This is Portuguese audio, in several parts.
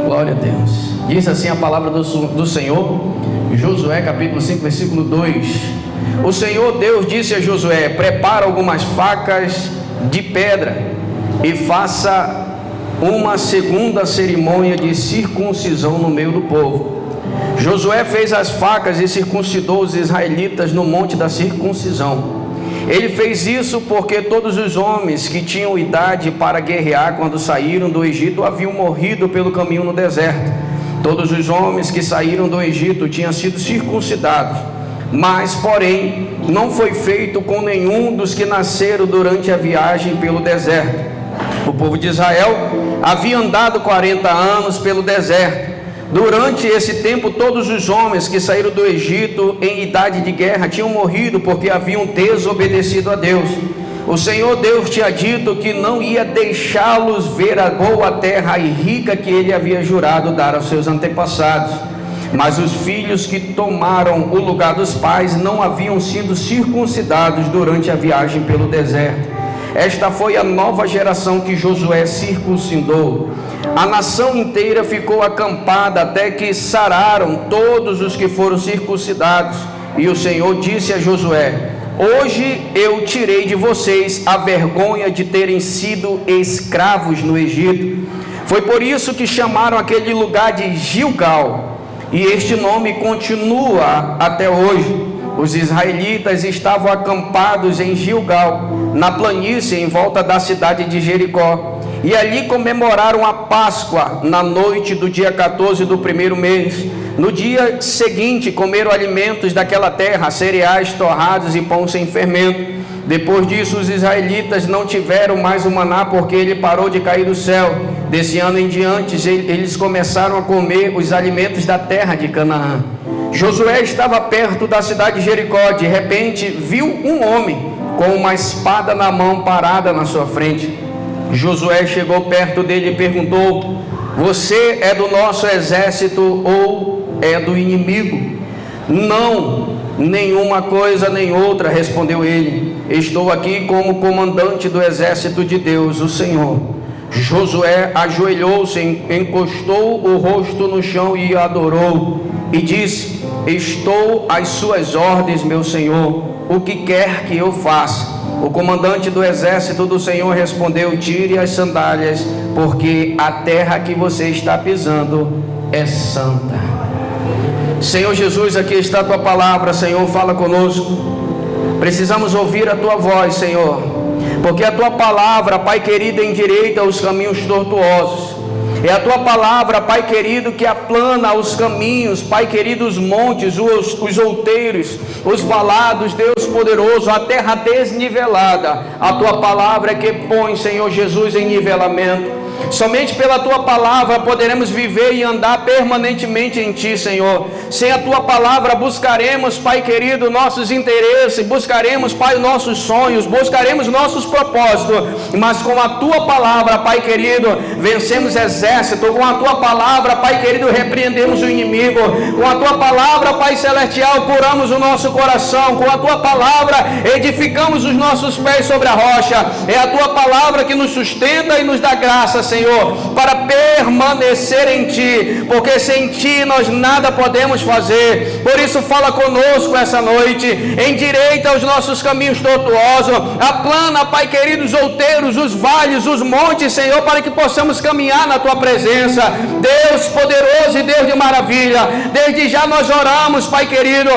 glória a Deus. Diz assim a palavra do Senhor, Josué capítulo 5, versículo 2. O Senhor Deus disse a Josué: prepara algumas facas de pedra e faça uma segunda cerimônia de circuncisão no meio do povo. Josué fez as facas e circuncidou os israelitas no monte da circuncisão. Ele fez isso porque todos os homens que tinham idade para guerrear quando saíram do Egito haviam morrido pelo caminho no deserto. Todos os homens que saíram do Egito tinham sido circuncidados, mas, porém, não foi feito com nenhum dos que nasceram durante a viagem pelo deserto. O povo de Israel havia andado 40 anos pelo deserto. Durante esse tempo, todos os homens que saíram do Egito em idade de guerra tinham morrido porque haviam desobedecido a Deus. O Senhor Deus tinha dito que não ia deixá-los ver a boa terra e rica que ele havia jurado dar aos seus antepassados. Mas os filhos que tomaram o lugar dos pais não haviam sido circuncidados durante a viagem pelo deserto. Esta foi a nova geração que Josué circuncidou. A nação inteira ficou acampada até que sararam todos os que foram circuncidados. E o Senhor disse a Josué: hoje eu tirei de vocês a vergonha de terem sido escravos no Egito. Foi por isso que chamaram aquele lugar de Gilgal, e este nome continua até hoje. Os israelitas estavam acampados em Gilgal, na planície em volta da cidade de Jericó, e ali comemoraram a Páscoa na noite do dia 14 do primeiro mês. No dia seguinte comeram alimentos daquela terra, cereais torrados e pão sem fermento. Depois disso, os israelitas não tiveram mais o maná, porque ele parou de cair do céu. Desse ano em diante, eles começaram a comer os alimentos da terra de Canaã. Josué estava perto da cidade de Jericó. De repente viu um homem com uma espada na mão parada na sua frente. Josué chegou perto dele e perguntou: você é do nosso exército ou é do inimigo? Não, nenhuma coisa nem outra, respondeu ele. Estou aqui como comandante do exército de Deus, o Senhor. Josué ajoelhou-se, encostou o rosto no chão e adorou, e disse: estou às suas ordens, meu Senhor, o que quer que eu faça? O comandante do exército do Senhor respondeu: tire as sandálias, porque a terra que você está pisando é santa. Senhor Jesus, aqui está a tua palavra. Senhor, fala conosco. Precisamos ouvir a tua voz, Senhor, porque a tua palavra, Pai querido, endireita os caminhos tortuosos. É a tua palavra, Pai querido, que aplana os caminhos, Pai querido, os montes, os outeiros, os valados, Deus poderoso, a terra desnivelada. A tua palavra é que põe, Senhor Jesus, em nivelamento. Somente pela tua palavra poderemos viver e andar permanentemente em ti, Senhor. Sem a tua palavra buscaremos, Pai querido, nossos interesses, buscaremos, Pai, nossos sonhos, buscaremos nossos propósitos, mas com a tua palavra, Pai querido, vencemos exército. Com a tua palavra, Pai querido, repreendemos o inimigo. Com a tua palavra, Pai celestial, curamos o nosso coração. Com a tua palavra edificamos os nossos pés sobre a rocha. É a tua palavra que nos sustenta e nos dá graça, Senhor, para permanecer em ti, porque sem ti nós nada podemos fazer. Por isso fala conosco essa noite, endireita os nossos caminhos tortuosos, aplana, Pai querido, os outeiros, os vales, os montes, Senhor, para que possamos caminhar na tua presença. Deus poderoso e Deus de maravilha, desde já nós oramos, Pai querido,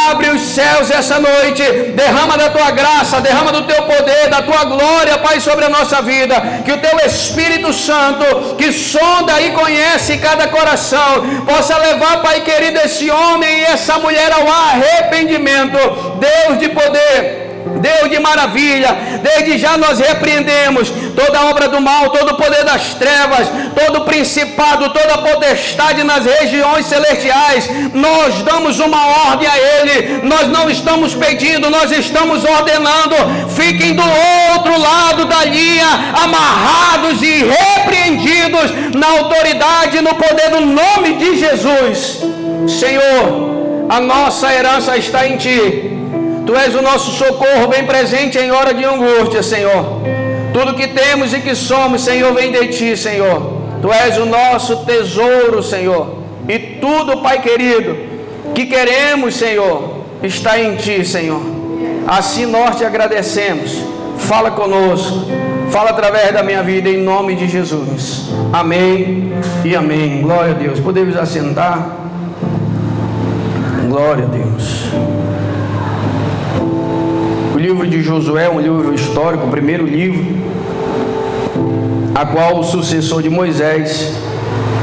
abre os céus essa noite, derrama da tua graça, derrama do teu poder, da tua glória, Pai, sobre a nossa vida, que o teu Espírito Santo, que sonda e conhece cada coração, possa levar, Pai querido, esse homem e essa mulher ao arrependimento. Deus de poder, Deus de maravilha, desde já nós repreendemos toda a obra do mal, todo o poder das trevas, todo o principado, toda a potestade nas regiões celestiais. Nós damos uma ordem a ele, nós não estamos pedindo, nós estamos ordenando. Fiquem do outro lado da linha, amarrados e repreendidos na autoridade e no poder do nome de Jesus. Senhor, a nossa herança está em ti. Tu és o nosso socorro bem presente em hora de angústia, Senhor. Tudo que temos e que somos, Senhor, vem de ti, Senhor. Tu és o nosso tesouro, Senhor. E tudo, Pai querido, que queremos, Senhor, está em Ti, Senhor. Assim nós Te agradecemos. Fala conosco. Fala através da minha vida, em nome de Jesus. Amém e amém. Glória a Deus. Podemos assentar? Glória a Deus. O livro de Josué é um livro histórico, o primeiro livro, a qual o sucessor de Moisés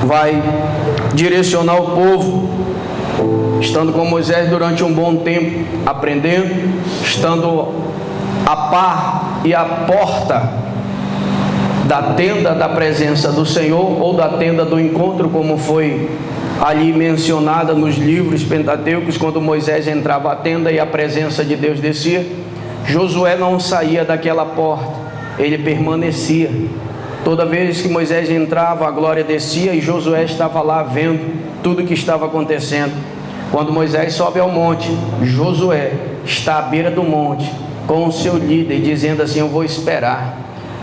vai direcionar o povo, estando com Moisés durante um bom tempo, aprendendo, estando a par e à porta da tenda da presença do Senhor, ou da tenda do encontro, como foi ali mencionada nos livros pentateucos, quando Moisés entrava à tenda e a presença de Deus descia. Josué não saía daquela porta, ele permanecia. Toda vez que Moisés entrava, a glória descia, e Josué estava lá vendo tudo o que estava acontecendo. Quando Moisés sobe ao monte, Josué está à beira do monte com o seu líder, dizendo assim: eu vou esperar.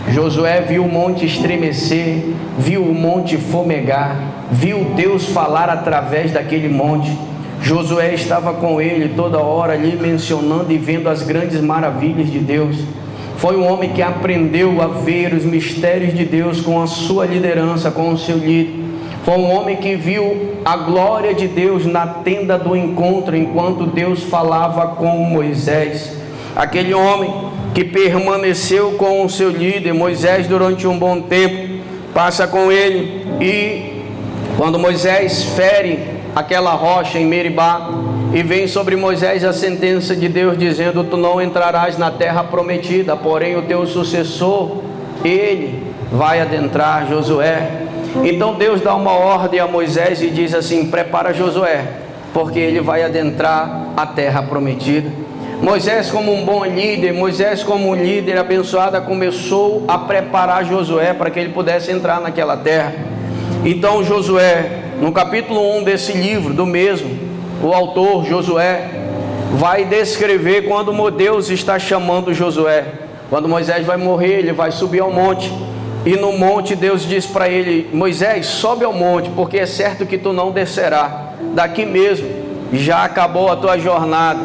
Josué viu o monte estremecer, viu o monte fomegar, viu Deus falar através daquele monte. Josué estava com ele toda hora ali, mencionando e vendo as grandes maravilhas de Deus. Foi um homem que aprendeu a ver os mistérios de Deus com a sua liderança, com o seu líder. Foi um homem que viu a glória de Deus na tenda do encontro, enquanto Deus falava com Moisés. Aquele homem que permaneceu com o seu líder, Moisés, durante um bom tempo, passa com ele, e quando Moisés fere aquela rocha em Meribá, e vem sobre Moisés a sentença de Deus, dizendo: tu não entrarás na terra prometida, porém o teu sucessor, ele vai adentrar, Josué. Então Deus dá uma ordem a Moisés e diz assim: prepara Josué, porque ele vai adentrar a terra prometida. Moisés, como um bom líder, Moisés, como um líder abençoado, começou a preparar Josué para que ele pudesse entrar naquela terra. Então Josué, no capítulo 1 desse livro, do mesmo, o autor Josué vai descrever quando Deus está chamando Josué. Quando Moisés vai morrer, ele vai subir ao monte, e no monte Deus diz para ele: Moisés, sobe ao monte, porque é certo que tu não descerá. Daqui mesmo já acabou a tua jornada.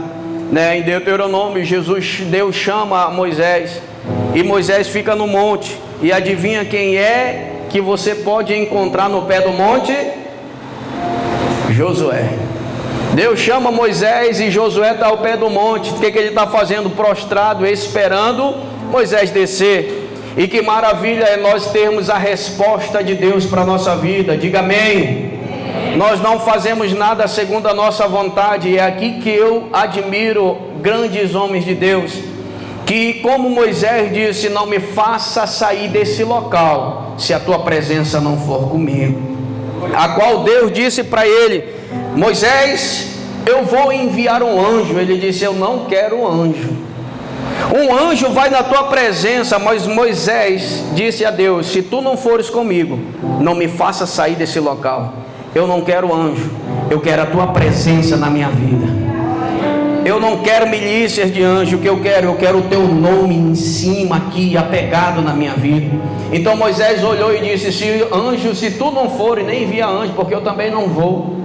Em Deuteronômio, Deus chama Moisés, e Moisés fica no monte, e adivinha quem é que você pode encontrar no pé do monte? Josué. Deus chama Moisés, e Josué está ao pé do monte. O que ele está fazendo? Prostrado, esperando Moisés descer. E que maravilha é nós termos a resposta de Deus para a nossa vida. Diga amém. Nós não fazemos nada segundo a nossa vontade. E é aqui que eu admiro grandes homens de Deus, que, como Moisés disse: não me faça sair desse local se a tua presença não for comigo. A qual Deus disse para ele: Moisés, eu vou enviar um anjo. Ele disse: eu não quero um anjo. Um anjo vai na tua presença. Mas Moisés disse a Deus: se tu não fores comigo, não me faça sair desse local. Eu não quero anjo, eu quero a tua presença na minha vida. Eu não quero milícias de anjo. O que eu quero o teu nome em cima aqui, apegado na minha vida. Então Moisés olhou e disse: se tu não fores, nem envia anjo, porque eu também não vou.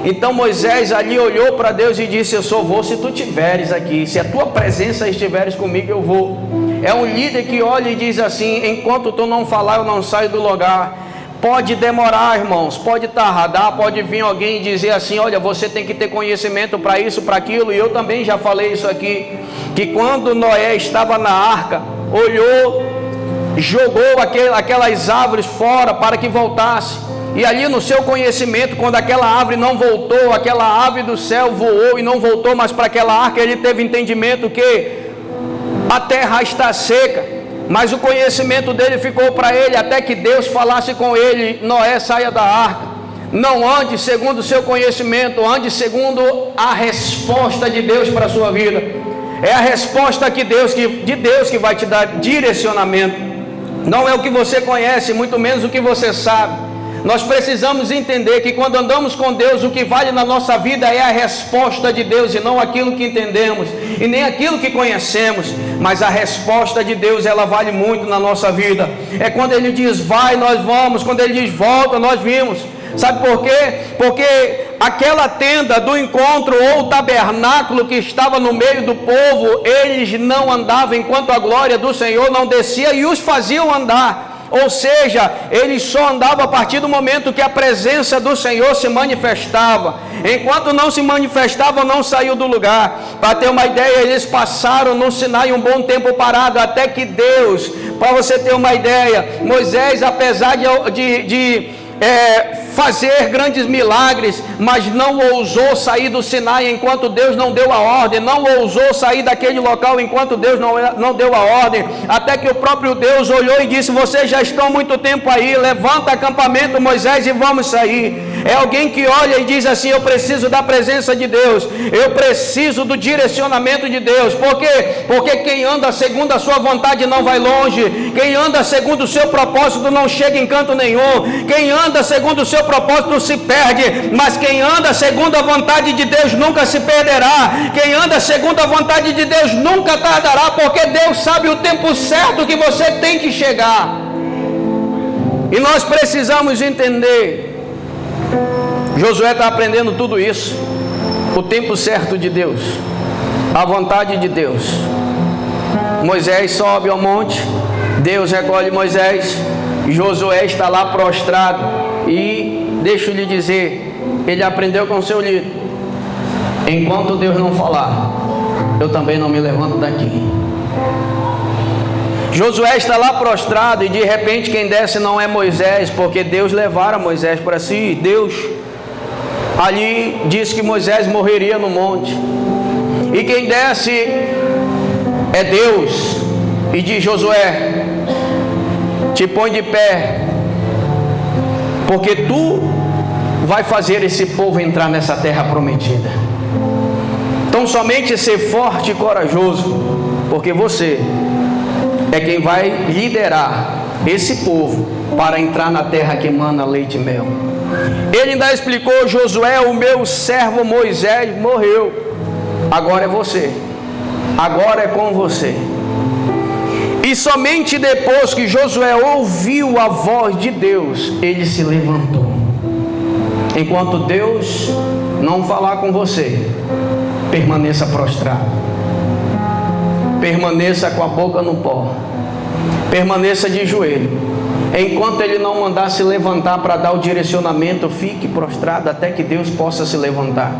Então Moisés ali olhou para Deus e disse: eu só vou se tu estiveres aqui, se a tua presença estiveres comigo, eu vou. É um líder que olha e diz assim: enquanto tu não falar, eu não saio do lugar. Pode demorar, irmãos, pode tardar, pode vir alguém e dizer assim: olha, você tem que ter conhecimento para isso, para aquilo. E eu também já falei isso aqui, que quando Noé estava na arca, olhou, jogou aquelas árvores fora para que voltasse. E ali no seu conhecimento, quando aquela árvore não voltou, aquela ave do céu voou e não voltou mais para aquela arca, ele teve entendimento que a terra está seca. Mas o conhecimento dele ficou para ele, até que Deus falasse com ele: Noé, saia da arca. Não ande segundo o seu conhecimento, ande segundo a resposta de Deus para a sua vida. É a resposta de Deus que vai te dar direcionamento. Não é o que você conhece, muito menos o que você sabe. Nós precisamos entender que quando andamos com Deus, o que vale na nossa vida é a resposta de Deus, e não aquilo que entendemos, e nem aquilo que conhecemos, mas a resposta de Deus, ela vale muito na nossa vida. É quando Ele diz vai, nós vamos, quando Ele diz volta, nós vimos. Sabe por quê? Porque aquela tenda do encontro ou tabernáculo que estava no meio do povo, eles não andavam enquanto a glória do Senhor não descia e os faziam andar. Ou seja, eles só andavam a partir do momento que a presença do Senhor se manifestava. Enquanto não se manifestava, não saiu do lugar. Para ter uma ideia, eles passaram no Sinai um bom tempo parado, até que Deus, para você ter uma ideia, Moisés, apesar de fazer grandes milagres, mas não ousou sair do Sinai enquanto Deus não deu a ordem, não ousou sair daquele local enquanto Deus não deu a ordem, até que o próprio Deus olhou e disse: vocês já estão muito tempo aí, levanta acampamento, Moisés, e vamos sair. É alguém que olha e diz assim: eu preciso da presença de Deus, eu preciso do direcionamento de Deus. Por quê? Porque quem anda segundo a sua vontade não vai longe, quem anda segundo o seu propósito não chega em canto nenhum, quem anda segundo o seu propósito se perde, mas quem anda segundo a vontade de Deus nunca se perderá. Quem anda segundo a vontade de Deus nunca tardará, porque Deus sabe o tempo certo que você tem que chegar. E nós precisamos entender, Josué está aprendendo tudo isso, o tempo certo de Deus, a vontade de Deus. Moisés sobe ao monte, Deus recolhe Moisés, Josué está lá prostrado, e deixa eu lhe dizer, ele aprendeu com o seu líder: enquanto Deus não falar, eu também não me levanto daqui. Josué está lá prostrado, e de repente quem desce não é Moisés, porque Deus levara Moisés para si. Deus ali disse que Moisés morreria no monte, e quem desce é Deus, e diz: Josué, te põe de pé, porque tu vai fazer esse povo entrar nessa terra prometida. Então somente ser forte e corajoso, porque você é quem vai liderar esse povo para entrar na terra que emana leite e mel. Ele ainda explicou: Josué, o meu servo Moisés morreu, agora é você, agora é com você. E somente depois que Josué ouviu a voz de Deus, ele se levantou. Enquanto Deus não falar com você, permaneça prostrado, permaneça com a boca no pó, permaneça de joelho. Enquanto ele não mandar se levantar para dar o direcionamento, fique prostrado até que Deus possa se levantar.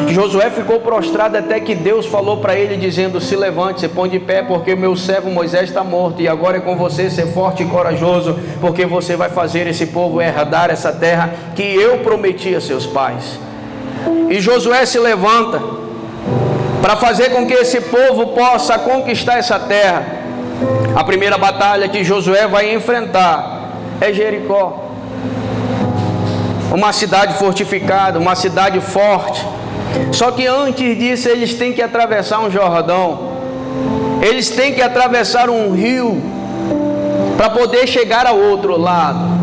Josué ficou prostrado até que Deus falou para ele, dizendo: se levante, se põe de pé, porque o meu servo Moisés está morto, e agora é com você, ser forte e corajoso, porque você vai fazer esse povo herdar essa terra que eu prometi a seus pais. E Josué se levanta para fazer com que esse povo possa conquistar essa terra. A primeira batalha que Josué vai enfrentar é Jericó, uma cidade fortificada, uma cidade forte. Só que antes disso eles têm que atravessar um Jordão, eles têm que atravessar um rio para poder chegar ao outro lado.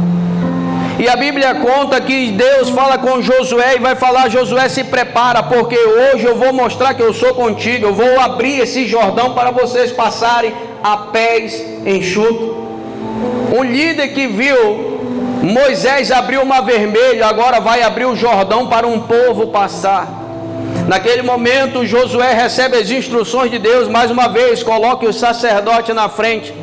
E a Bíblia conta que Deus fala com Josué e vai falar: Josué, se prepara, porque hoje eu vou mostrar que eu sou contigo, eu vou abrir esse Jordão para vocês passarem a pés enxutos. Um líder que viu Moisés abrir o mar vermelho, agora vai abrir o Jordão para um povo passar. Naquele momento Josué recebe as instruções de Deus, mais uma vez: coloque o sacerdote na frente,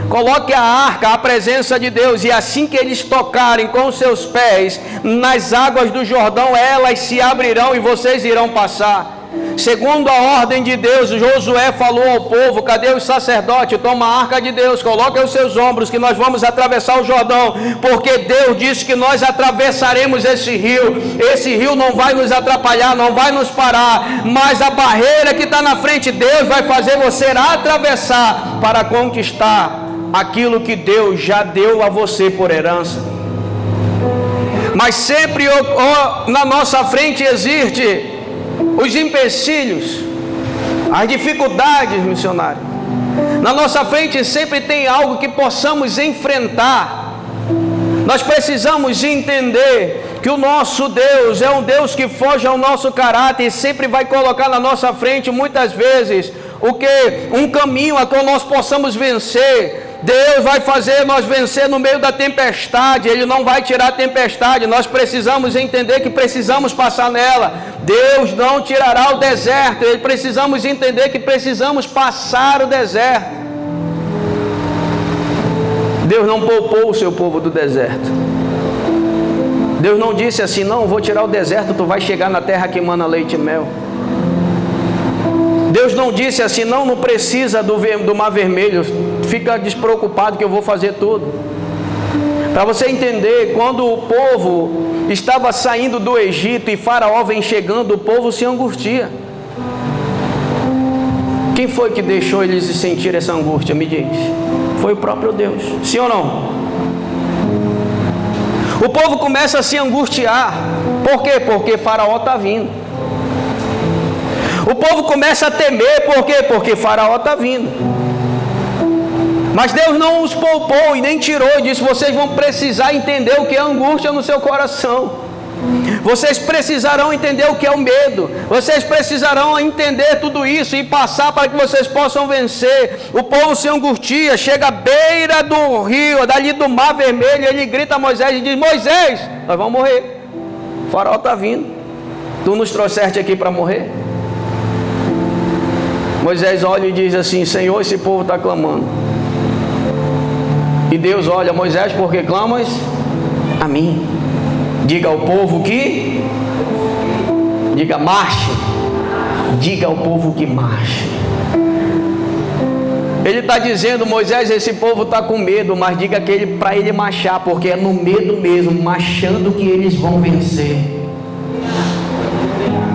coloque a arca, a presença de Deus, e assim que eles tocarem com seus pés nas águas do Jordão, elas se abrirão e vocês irão passar. Segundo a ordem de Deus, Josué falou ao povo: cadê os sacerdotes? Toma a arca de Deus, coloque aos seus ombros, que nós vamos atravessar o Jordão, porque Deus disse que nós atravessaremos esse rio não vai nos atrapalhar, não vai nos parar, mas a barreira que está na frente, Deus vai fazer você atravessar para conquistar aquilo que Deus já deu a você por herança. Mas sempre na nossa frente existe os empecilhos, as dificuldades, missionário. Na nossa frente sempre tem algo que possamos enfrentar Nós precisamos entender que o nosso Deus é um Deus que foge ao nosso caráter e sempre vai colocar na nossa frente, muitas vezes, um caminho a qual nós possamos vencer. Deus vai fazer nós vencer no meio da tempestade. Ele não vai tirar a tempestade. Nós precisamos entender que precisamos passar nela. Deus não tirará o deserto. Precisamos entender que precisamos passar o deserto. Deus não poupou o seu povo do deserto. Deus não disse assim: não, vou tirar o deserto, tu vai chegar na terra que emana leite e mel. Deus não disse assim: não precisa do mar vermelho, fica despreocupado que eu vou fazer tudo. Para você entender, quando o povo estava saindo do Egito e Faraó vem chegando, o povo se angustia. Quem foi que deixou eles sentir essa angústia? Me diz. Foi o próprio Deus, sim ou não? O povo começa a se angustiar. Por quê? Porque Faraó está vindo. O povo começa a temer. Por quê? Porque Faraó está vindo. Mas Deus não os poupou e nem tirou e disse: vocês vão precisar entender o que é angústia no seu coração. Vocês precisarão entender o que é o medo. Vocês precisarão entender tudo isso e passar para que vocês possam vencer. O povo se angustia, chega à beira do rio, dali do mar vermelho, ele grita a Moisés e diz: Moisés, nós vamos morrer. O Faraó está vindo. Tu nos trouxeste aqui para morrer? Moisés olha e diz assim: Senhor, esse povo está clamando. E Deus olha: Moisés, por que clamas a mim? Diga ao povo que marche. Diga ao povo que marche. Ele está dizendo: Moisés, esse povo está com medo, mas diga para ele marchar, porque é no medo mesmo, marchando, que eles vão vencer.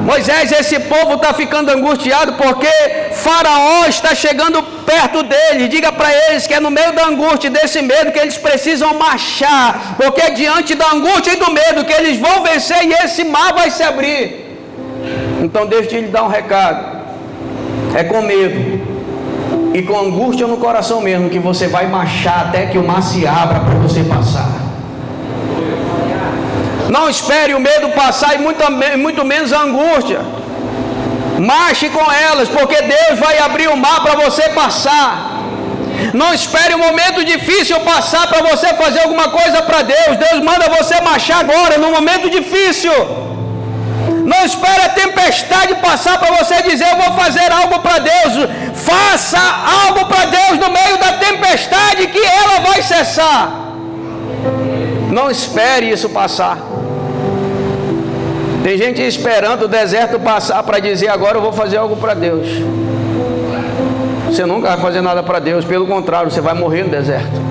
Moisés, esse povo está ficando angustiado porque Faraó está chegando perto deles. Diga para eles que é no meio da angústia e desse medo que eles precisam marchar, porque é diante da angústia e do medo que eles vão vencer e esse mar vai se abrir. Então deixa eu lhe dar um recado: é com medo e com angústia no coração mesmo que você vai marchar até que o mar se abra para você passar. Não espere o medo passar e muito menos a angústia. Marche com elas, porque Deus vai abrir o mar para você passar. Não espere um momento difícil passar para você fazer alguma coisa para Deus. Deus manda você marchar agora, no momento difícil. Não espere a tempestade passar para você dizer: eu vou fazer algo para Deus. Faça algo para Deus no meio da tempestade, que ela vai cessar. Não espere isso passar. Tem gente esperando o deserto passar para dizer: agora eu vou fazer algo para Deus. Você nunca vai fazer nada para Deus, pelo contrário, você vai morrer no deserto.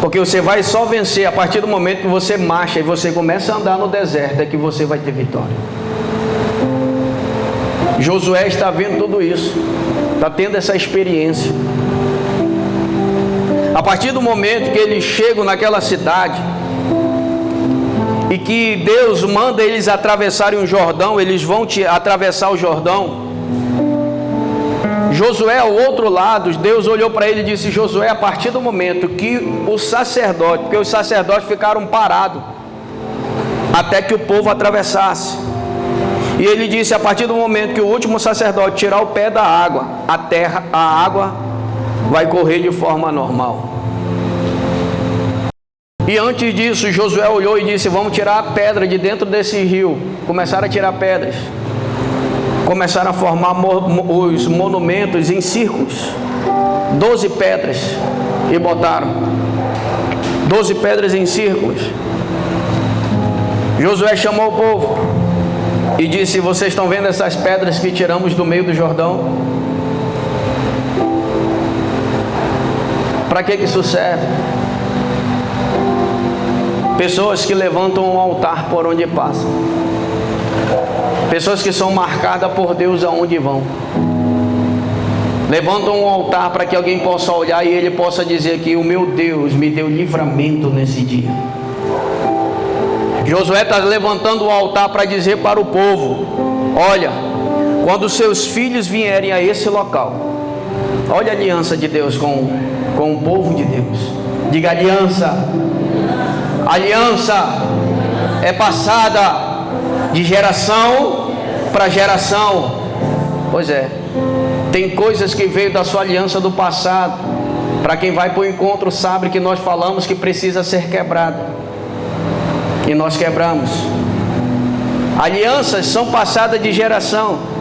Porque você vai só vencer a partir do momento que você marcha e você começa a andar no deserto, é que você vai ter vitória. Josué está vendo tudo isso, está tendo essa experiência. A partir do momento que eles chegam naquela cidade e que Deus manda eles atravessarem o Jordão, eles vão atravessar o Jordão. Josué ao outro lado, Deus olhou para ele e disse: Josué, a partir do momento que o sacerdote, porque os sacerdotes ficaram parados até que o povo atravessasse, e ele disse: a partir do momento que o último sacerdote tirar o pé da água, a água vai correr de forma normal. E antes disso, Josué olhou e disse: vamos tirar a pedra de dentro desse rio. Começaram a tirar pedras. Começaram a formar os monumentos em círculos. 12 pedras. E botaram 12 pedras em círculos. Josué chamou o povo e disse: vocês estão vendo essas pedras que tiramos do meio do Jordão? Para que isso serve? Pessoas que levantam um altar por onde passam. Pessoas que são marcadas por Deus aonde vão. Levantam um altar para que alguém possa olhar e ele possa dizer que o meu Deus me deu livramento nesse dia. Josué está levantando o altar para dizer para o povo: olha, quando seus filhos vierem a esse local, olha a aliança de Deus com o povo de Deus. Diga aliança. Aliança é passada de geração para geração. Pois é, tem coisas que veio da sua aliança do passado. Para quem vai para o encontro sabe que nós falamos que precisa ser quebrada. E nós quebramos. Alianças são passadas de geração.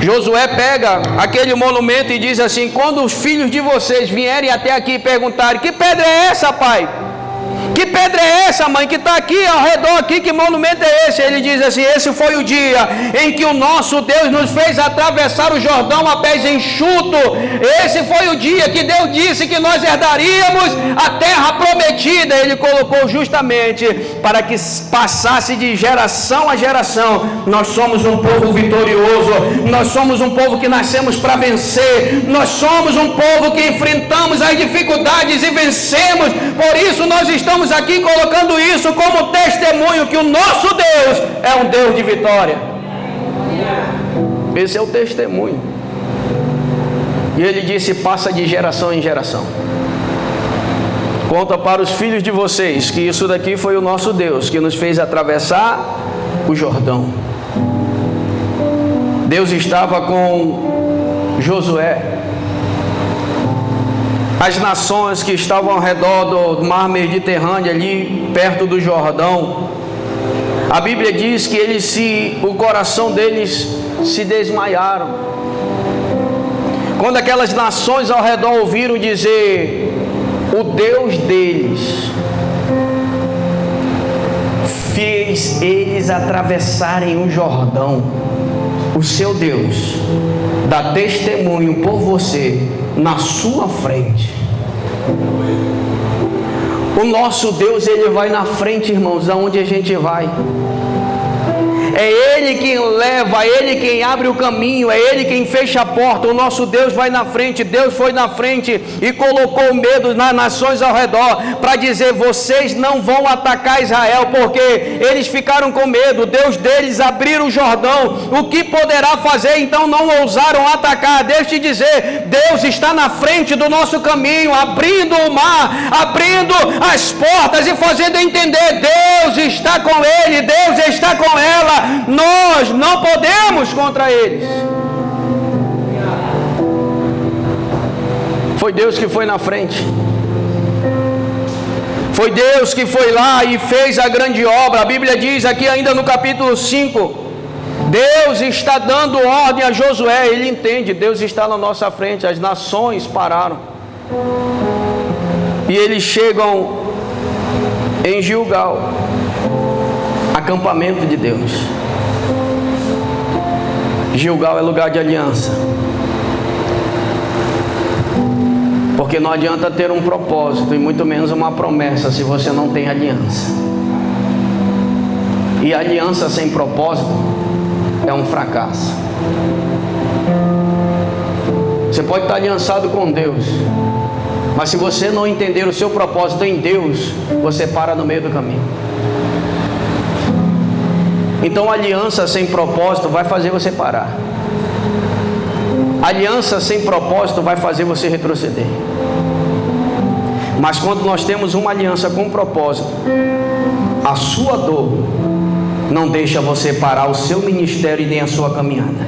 Josué pega aquele monumento e diz assim: quando os filhos de vocês vierem até aqui e perguntarem: que pedra é essa, pai? Que pedra é essa, mãe, que está aqui ao redor aqui? Que monumento é esse? Ele diz assim: esse foi o dia em que o nosso Deus nos fez atravessar o Jordão a pés enxuto. Esse foi o dia que Deus disse que nós herdaríamos a terra prometida. Ele colocou justamente para que passasse de geração a geração. Nós somos um povo vitorioso. Nós somos um povo que nascemos para vencer. Nós somos um povo que enfrentamos as dificuldades e vencemos. Por isso nós estamos aqui colocando isso como testemunho que o nosso Deus é um Deus de vitória. Esse é o testemunho. E ele disse: passa de geração em geração. Conta para os filhos de vocês que isso daqui foi o nosso Deus que nos fez atravessar o Jordão. Deus estava com Josué. As nações que estavam ao redor do mar Mediterrâneo, ali perto do Jordão, a Bíblia diz que o coração deles se desmaiaram. Quando aquelas nações ao redor ouviram dizer: o Deus deles fez eles atravessarem o Jordão, o seu Deus dá testemunho por você na sua frente. O nosso Deus, Ele vai na frente, irmãos, aonde a gente vai. É Ele quem leva, é Ele quem abre o caminho, é Ele quem fecha a porta. O nosso Deus vai na frente. Deus foi na frente e colocou medo nas nações ao redor para dizer: vocês não vão atacar Israel, porque eles ficaram com medo. Deus deles abriu o Jordão. O que poderá fazer? Então não ousaram atacar. Deixa eu te dizer, Deus está na frente do nosso caminho, abrindo o mar, abrindo as portas e fazendo entender: Deus está com ele, Deus está com ela. Nós não podemos contra eles. Foi Deus que foi na frente. Foi Deus que foi lá e fez a grande obra. A Bíblia diz aqui ainda no capítulo 5: Deus está dando ordem a Josué. Ele entende, Deus está na nossa frente. As nações pararam e eles chegam em Gilgal, acampamento de Deus. Gilgal é lugar de aliança. Porque não adianta ter um propósito e muito menos uma promessa se você não tem aliança. E aliança sem propósito é um fracasso. Você pode estar aliançado com Deus, mas se você não entender o seu propósito em Deus, você para no meio do caminho. Então aliança sem propósito vai fazer você parar. Aliança sem propósito vai fazer você retroceder. Mas quando nós temos uma aliança com propósito, a sua dor não deixa você parar o seu ministério e nem a sua caminhada.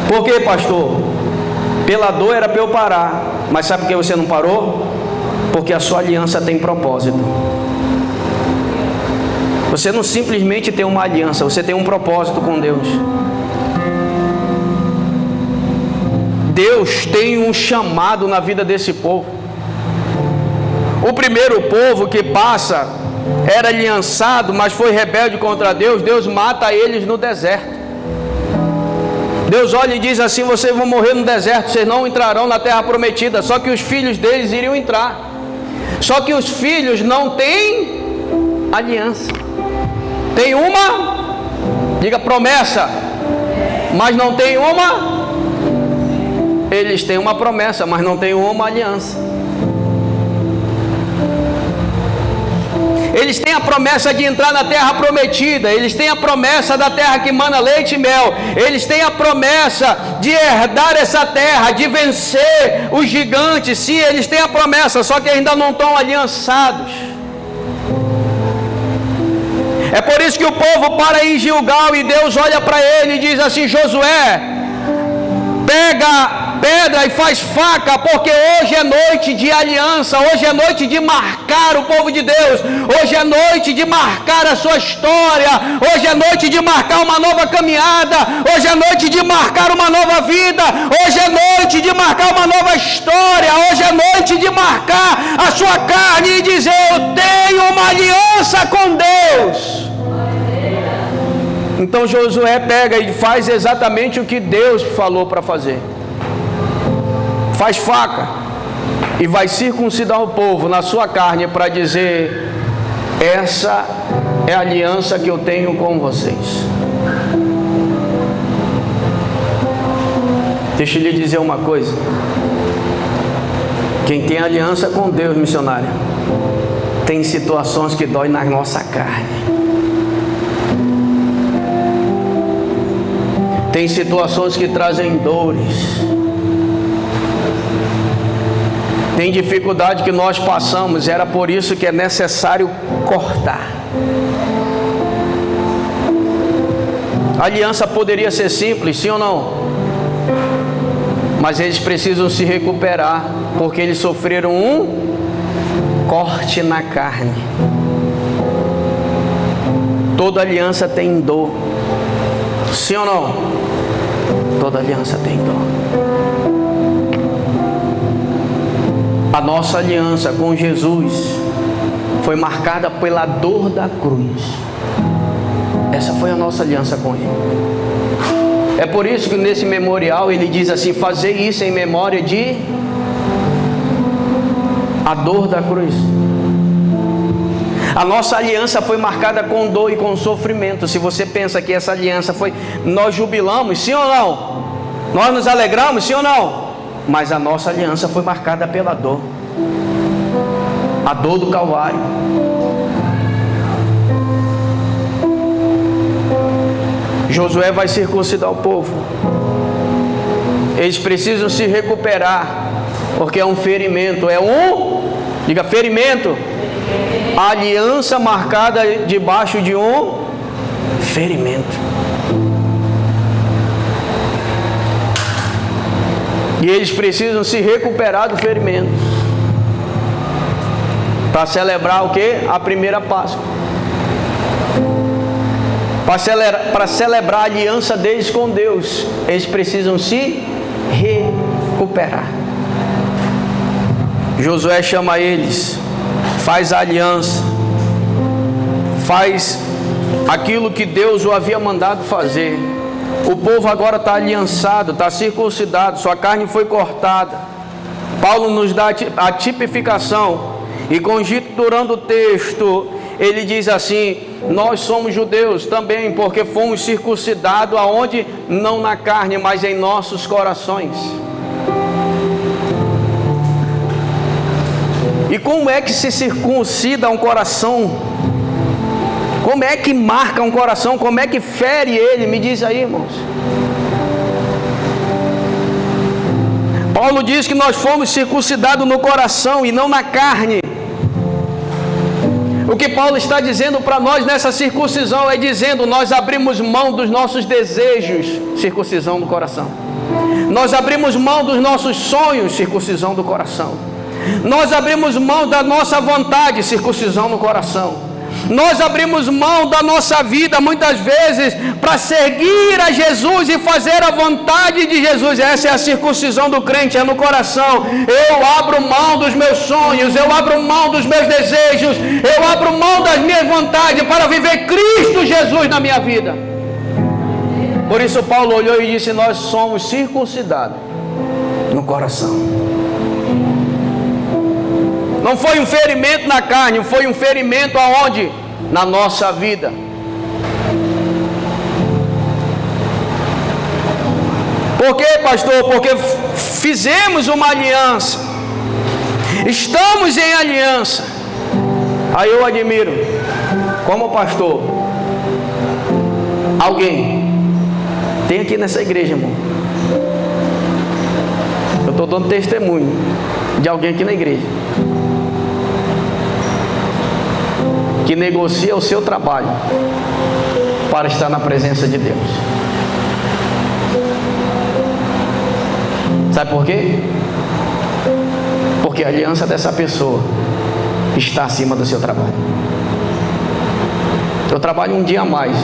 Por quê, pastor? Pela dor era para eu parar. Mas sabe por que você não parou? Porque a sua aliança tem propósito. Você não simplesmente tem uma aliança, você tem um propósito com Deus. Deus tem um chamado na vida desse povo. O primeiro povo que passa era aliançado, mas foi rebelde contra Deus. Deus mata eles no deserto. Deus olha e diz assim: vocês vão morrer no deserto, vocês não entrarão na terra prometida. Só que os filhos deles iriam entrar. Só que os filhos não têm aliança. Tem uma, diga promessa, mas não tem uma. Eles têm uma promessa, mas não tem uma aliança. eles têm a promessa de entrar na terra prometida, eles têm a promessa da terra que mana leite e mel, eles têm a promessa de herdar essa terra, de vencer os gigantes. Sim, eles têm a promessa, só que ainda não estão aliançados. É por isso que o povo para em Gilgal e Deus olha para ele e diz assim: Josué, pega pedra e faz faca, porque hoje é noite de aliança, hoje é noite de marcar o povo de Deus, hoje é noite de marcar a sua história, hoje é noite de marcar uma nova caminhada, hoje é noite de marcar uma nova vida, hoje é noite de marcar uma nova história, hoje é noite de marcar a sua carne e dizer: eu tenho uma aliança com Deus. Então Josué pega e faz exatamente o que Deus falou para fazer. Faz faca e vai circuncidar o povo na sua carne para dizer: essa é a aliança que eu tenho com vocês. Deixa eu lhe dizer uma coisa: quem tem aliança com Deus, missionário, tem situações que dói na nossa carne. Tem situações que trazem dores. Tem dificuldade que nós passamos, era por isso que é necessário cortar. A aliança poderia ser simples, sim ou não? Mas eles precisam se recuperar, porque eles sofreram um corte na carne. Toda aliança tem dor, sim ou não? Toda aliança tem dor. A nossa aliança com Jesus foi marcada pela dor da cruz. Essa foi a nossa aliança com Ele. É por isso que nesse memorial ele diz assim: fazer isso em memória de a dor da cruz. A nossa aliança foi marcada com dor e com sofrimento. Se você pensa que essa aliança foi, nós jubilamos, sim ou não? Nós nos alegramos, sim ou não? Mas a nossa aliança foi marcada pela dor. A dor do Calvário. Josué vai circuncidar o povo. Eles precisam se recuperar, porque é um ferimento. Diga ferimento. A aliança marcada debaixo de um ferimento. E eles precisam se recuperar do ferimento para celebrar o que? A primeira Páscoa. Para celebrar a aliança deles com Deus, eles precisam se recuperar. Josué chama eles, faz a aliança, faz aquilo que Deus o havia mandado fazer. O povo agora está aliançado, está circuncidado, sua carne foi cortada. Paulo nos dá a tipificação, e conjecturando o texto, ele diz assim: nós somos judeus também, porque fomos circuncidados aonde? Não na carne, mas em nossos corações. E como é que se circuncida um coração? Como é que marca um coração? Como é que fere ele? Me diz aí, irmãos. Paulo diz que nós fomos circuncidados no coração e não na carne. O que Paulo está dizendo para nós nessa circuncisão é dizendo: nós abrimos mão dos nossos desejos, circuncisão do coração. Nós abrimos mão dos nossos sonhos, circuncisão do coração. Nós abrimos mão da nossa vontade, circuncisão no coração. Nós abrimos mão da nossa vida muitas vezes para seguir a Jesus e fazer a vontade de Jesus. Essa é a circuncisão do crente, é no coração. Eu abro mão dos meus sonhos, eu abro mão dos meus desejos, eu abro mão das minhas vontades para viver Cristo Jesus na minha vida. Por isso Paulo olhou e disse: nós somos circuncidados no coração. Não foi um ferimento na carne, foi um ferimento aonde? Na nossa vida. Por quê, pastor? Porque fizemos uma aliança. Estamos em aliança. Aí eu admiro, como pastor, alguém tem aqui nessa igreja, irmão. Eu estou dando testemunho de alguém aqui na igreja que negocia o seu trabalho para estar na presença de Deus. Sabe por quê? Porque a aliança dessa pessoa está acima do seu trabalho. Eu trabalho um dia a mais,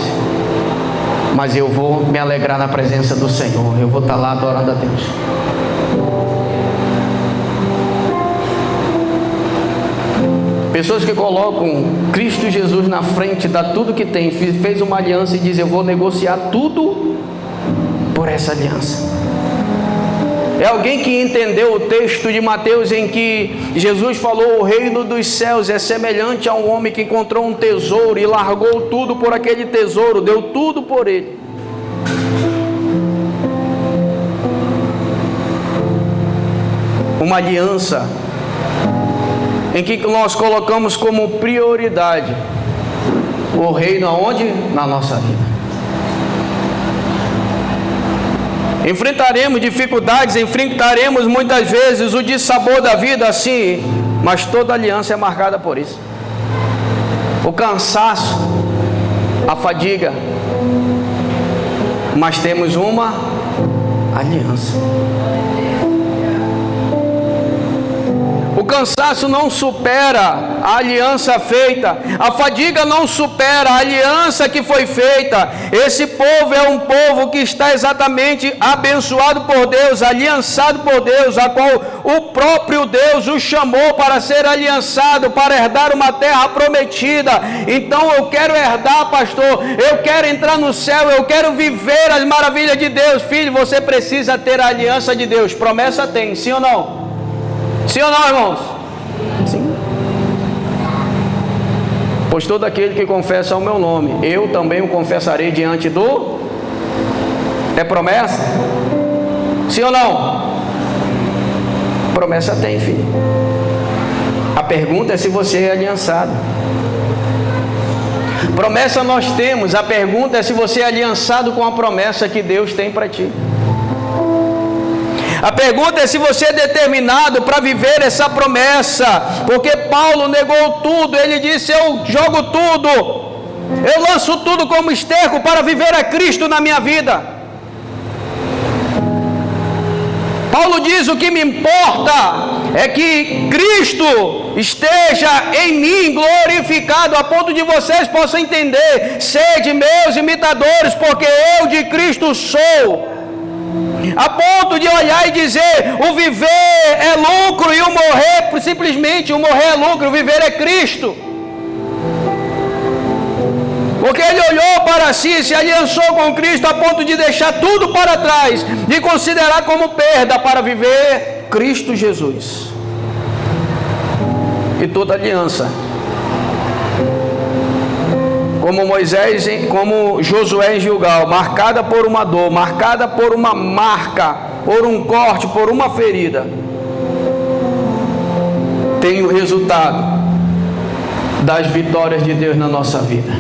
mas eu vou me alegrar na presença do Senhor. Eu vou estar lá adorando a Deus. Pessoas que colocam Cristo Jesus na frente, dá tudo que tem, fez uma aliança e diz: eu vou negociar tudo por essa aliança. É alguém que entendeu o texto de Mateus em que Jesus falou: o reino dos céus é semelhante a um homem que encontrou um tesouro e largou tudo por aquele tesouro, deu tudo por ele. Uma aliança em que nós colocamos como prioridade o reino aonde? Na nossa vida. Enfrentaremos dificuldades, enfrentaremos muitas vezes o dissabor da vida assim, mas toda aliança é marcada por isso. O cansaço, a fadiga, mas temos uma aliança. O cansaço não supera a aliança feita, a fadiga não supera a aliança que foi feita. Esse povo é um povo que está exatamente abençoado por Deus, aliançado por Deus, a qual o próprio Deus o chamou para ser aliançado, para herdar uma terra prometida. Então eu quero herdar, pastor, eu quero entrar no céu, eu quero viver as maravilhas de Deus. Filho, você precisa ter a aliança de Deus. Promessa tem, sim ou não? Sim ou não, irmãos? Sim. Pois todo aquele que confessa o meu nome, eu também o confessarei diante do... É promessa? Sim ou não? Promessa tem, filho. A pergunta é se você é aliançado. Promessa nós temos, a pergunta é se você é aliançado com a promessa que Deus tem para ti. A pergunta é se você é determinado para viver essa promessa, porque Paulo negou tudo, ele disse: eu jogo tudo, eu lanço tudo como esterco para viver a Cristo na minha vida. Paulo diz: o que me importa é que Cristo esteja em mim glorificado, a ponto de vocês possam entender: sede meus imitadores, porque eu de Cristo sou. A ponto de olhar e dizer: o viver é lucro e o morrer, simplesmente o morrer é lucro, o viver é Cristo. Porque ele olhou para si, se aliançou com Cristo a ponto de deixar tudo para trás, de considerar como perda para viver Cristo Jesus. E toda aliança, como Moisés, como Josué em Gilgal, marcada por uma dor, marcada por uma marca, por um corte, por uma ferida, tem o resultado das vitórias de Deus na nossa vida.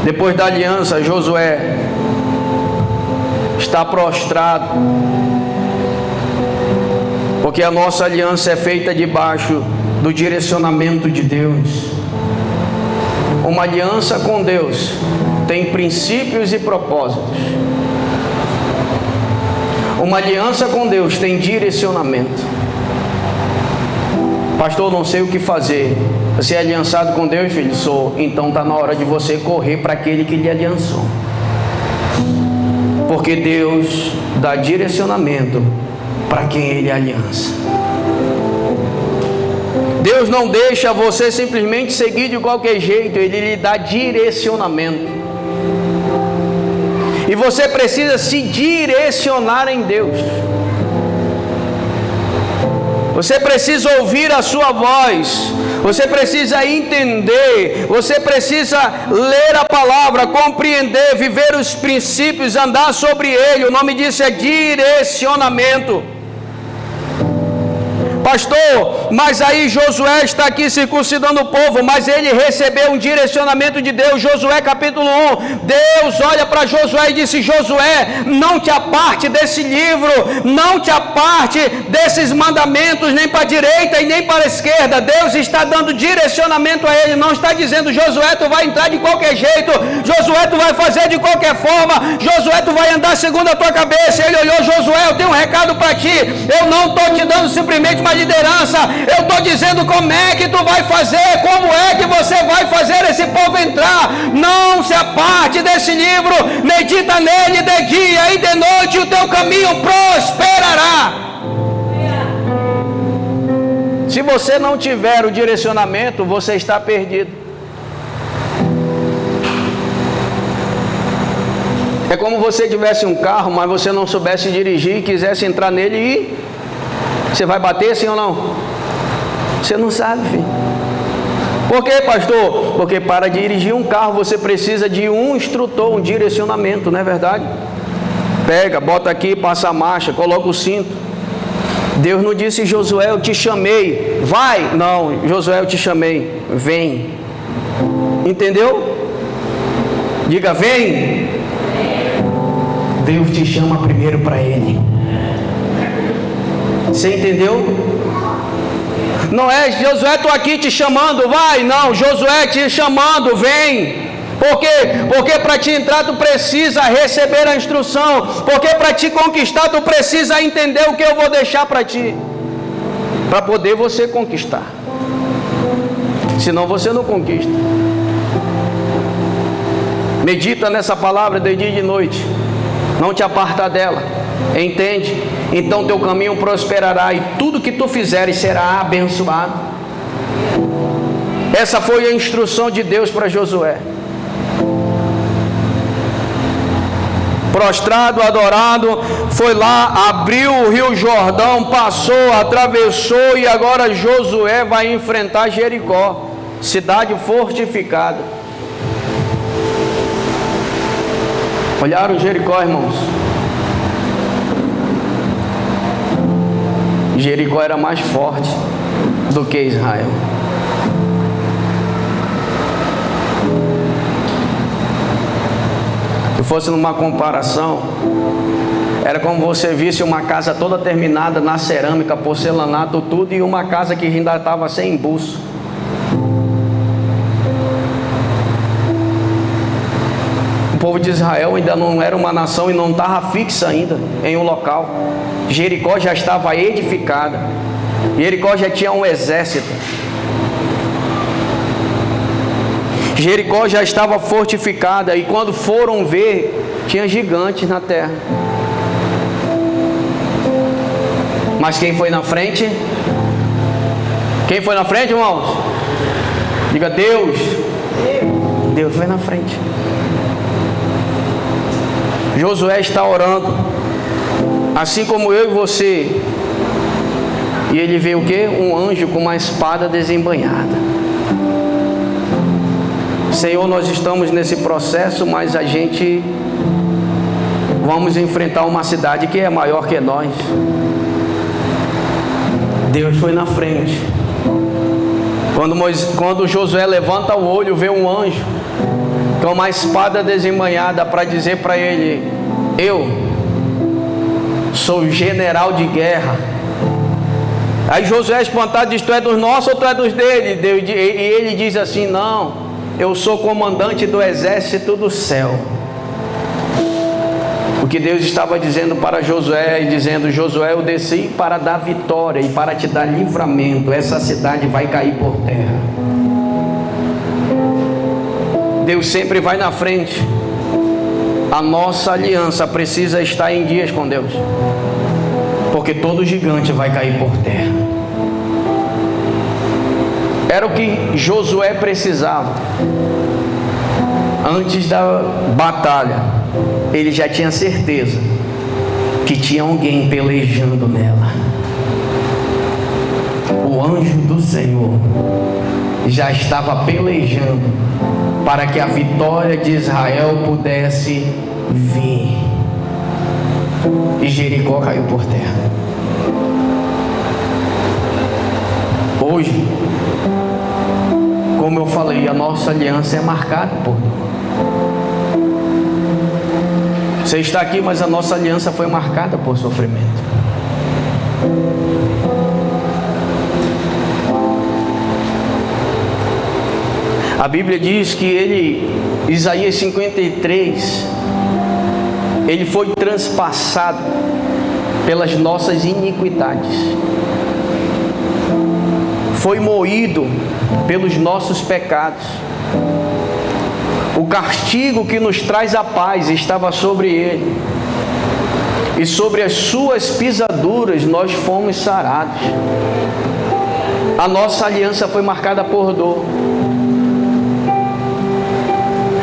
Depois da aliança, Josué está prostrado, porque a nossa aliança é feita debaixo do direcionamento de Deus. Uma aliança com Deus tem princípios e propósitos. Uma aliança com Deus tem direcionamento. Pastor, não sei o que fazer. Você é aliançado com Deus, filho? Sou. Então está na hora de você correr para aquele que lhe aliançou. Porque Deus dá direcionamento para quem Ele aliança. Deus não deixa você simplesmente seguir de qualquer jeito, Ele lhe dá direcionamento. E você precisa se direcionar em Deus. Você precisa ouvir a sua voz, você precisa entender, você precisa ler a palavra, compreender, viver os princípios, andar sobre ele. O nome disso é direcionamento. pastor, mas aí Josué está aqui circuncidando o povo, mas ele recebeu um direcionamento de Deus. Josué capítulo 1, Deus olha para Josué e disse: Josué, não te aparte desse livro, não te aparte desses mandamentos, nem para a direita e nem para a esquerda. Deus está dando direcionamento a ele, não está dizendo: Josué, tu vai entrar de qualquer jeito, Josué, tu vai fazer de qualquer forma, Josué, tu vai andar segundo a tua cabeça. Ele olhou: Josué, eu tenho um recado para ti, eu não estou te dando simplesmente uma liderança, eu estou dizendo como é que tu vai fazer, como é que você vai fazer esse povo entrar. Não se aparte desse livro, medita nele de dia e de noite, o teu caminho prosperará. Se você não tiver o direcionamento, você está perdido. É como você tivesse um carro, mas você não soubesse dirigir e quisesse entrar nele e você vai bater, sim ou não? Você não sabe, filho. Por quê, pastor? Porque para dirigir um carro você precisa de um instrutor, um direcionamento, não é verdade? Pega, bota aqui, passa a marcha, coloca o cinto. Deus não disse: Josué, eu te chamei, vai. Não, Josué, eu te chamei, vem. Entendeu? Diga: vem. Deus te chama primeiro para Ele. Você entendeu? Não é: Josué, estou aqui te chamando, vai. Não, Josué te chamando, vem. Por quê? Porque para te entrar tu precisa receber a instrução. Porque para te conquistar tu precisa entender o que eu vou deixar para ti, para poder você conquistar. Senão você não conquista. Medita nessa palavra de dia e de noite, não te aparta dela, entende? Então teu caminho prosperará e tudo que tu fizeres será abençoado. Essa foi a instrução de Deus para Josué. Prostrado, adorado, foi lá, abriu o rio Jordão, passou, atravessou, e agora Josué vai enfrentar Jericó, cidade fortificada. Olharam Jericó, irmãos? Jericó era mais forte do que Israel. Se fosse numa comparação, era como você visse uma casa toda terminada na cerâmica, porcelanato, tudo, e uma casa que ainda estava sem embuço. O povo de Israel ainda não era uma nação e não estava fixa ainda em um local. Jericó já estava edificada. Jericó já tinha um exército. Jericó já estava fortificada, e quando foram ver, tinha gigantes na terra. Mas quem foi na frente? Quem foi na frente, irmãos? Diga: Deus. Deus foi na frente. Josué está orando, assim como eu e você, e ele vê o quê? Um anjo com uma espada desembainhada. Senhor, nós estamos nesse processo, mas a gente vamos enfrentar uma cidade que é maior que nós. Deus foi na frente. Quando Josué levanta o olho, vê um anjo com uma espada desembainhada para dizer para ele: eu sou general de guerra. Aí Josué, espantado, diz: tu é dos nossos ou tu é dos dele? E ele diz assim: não, eu sou comandante do exército do céu. O que Deus estava dizendo para Josué, e dizendo: Josué, eu desci para dar vitória e para te dar livramento. Essa cidade vai cair por terra. Deus sempre vai na frente. A nossa aliança precisa estar em dias com Deus, porque todo gigante vai cair por terra. Era o que Josué precisava. Antes da batalha, ele já tinha certeza que tinha alguém pelejando nela. O anjo do Senhor já estava pelejando para que a vitória de Israel pudesse vir. E Jericó caiu por terra. Hoje, como eu falei, a nossa aliança é marcada por dor. Você está aqui, mas a nossa aliança foi marcada por sofrimento. A Bíblia diz que Isaías 53, ele foi transpassado pelas nossas iniquidades, foi moído pelos nossos pecados. O castigo que nos traz a paz estava sobre ele, e sobre as suas pisaduras nós fomos sarados. A nossa aliança foi marcada por dor.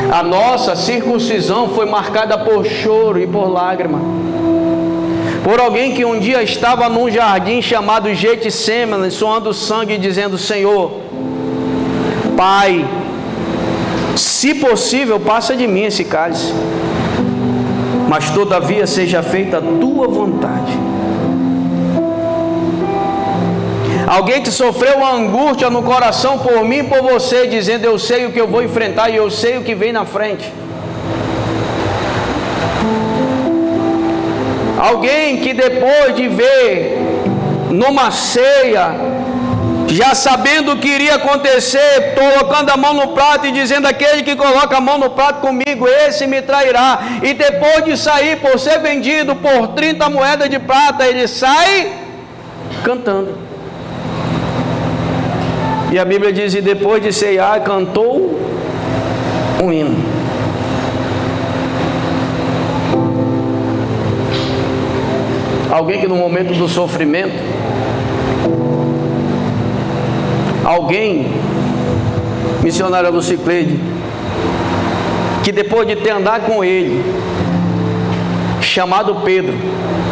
A nossa circuncisão foi marcada por choro e por lágrima. Por alguém que um dia estava num jardim chamado Getsêmani, suando sangue e dizendo: Senhor, Pai, se possível, passa de mim esse cálice, mas todavia seja feita a tua vontade. Alguém que sofreu uma angústia no coração por mim e por você, dizendo: eu sei o que eu vou enfrentar e eu sei o que vem na frente. Alguém que depois de ver numa ceia, já sabendo o que iria acontecer, colocando a mão no prato e dizendo: aquele que coloca a mão no prato comigo, esse me trairá. E depois de sair, por ser vendido por 30 moedas de prata, ele sai cantando. E a Bíblia diz: e depois de ceiar, cantou um hino. Alguém que no momento do sofrimento, alguém, missionária Lucicleide, que depois de ter andado com ele, chamado Pedro,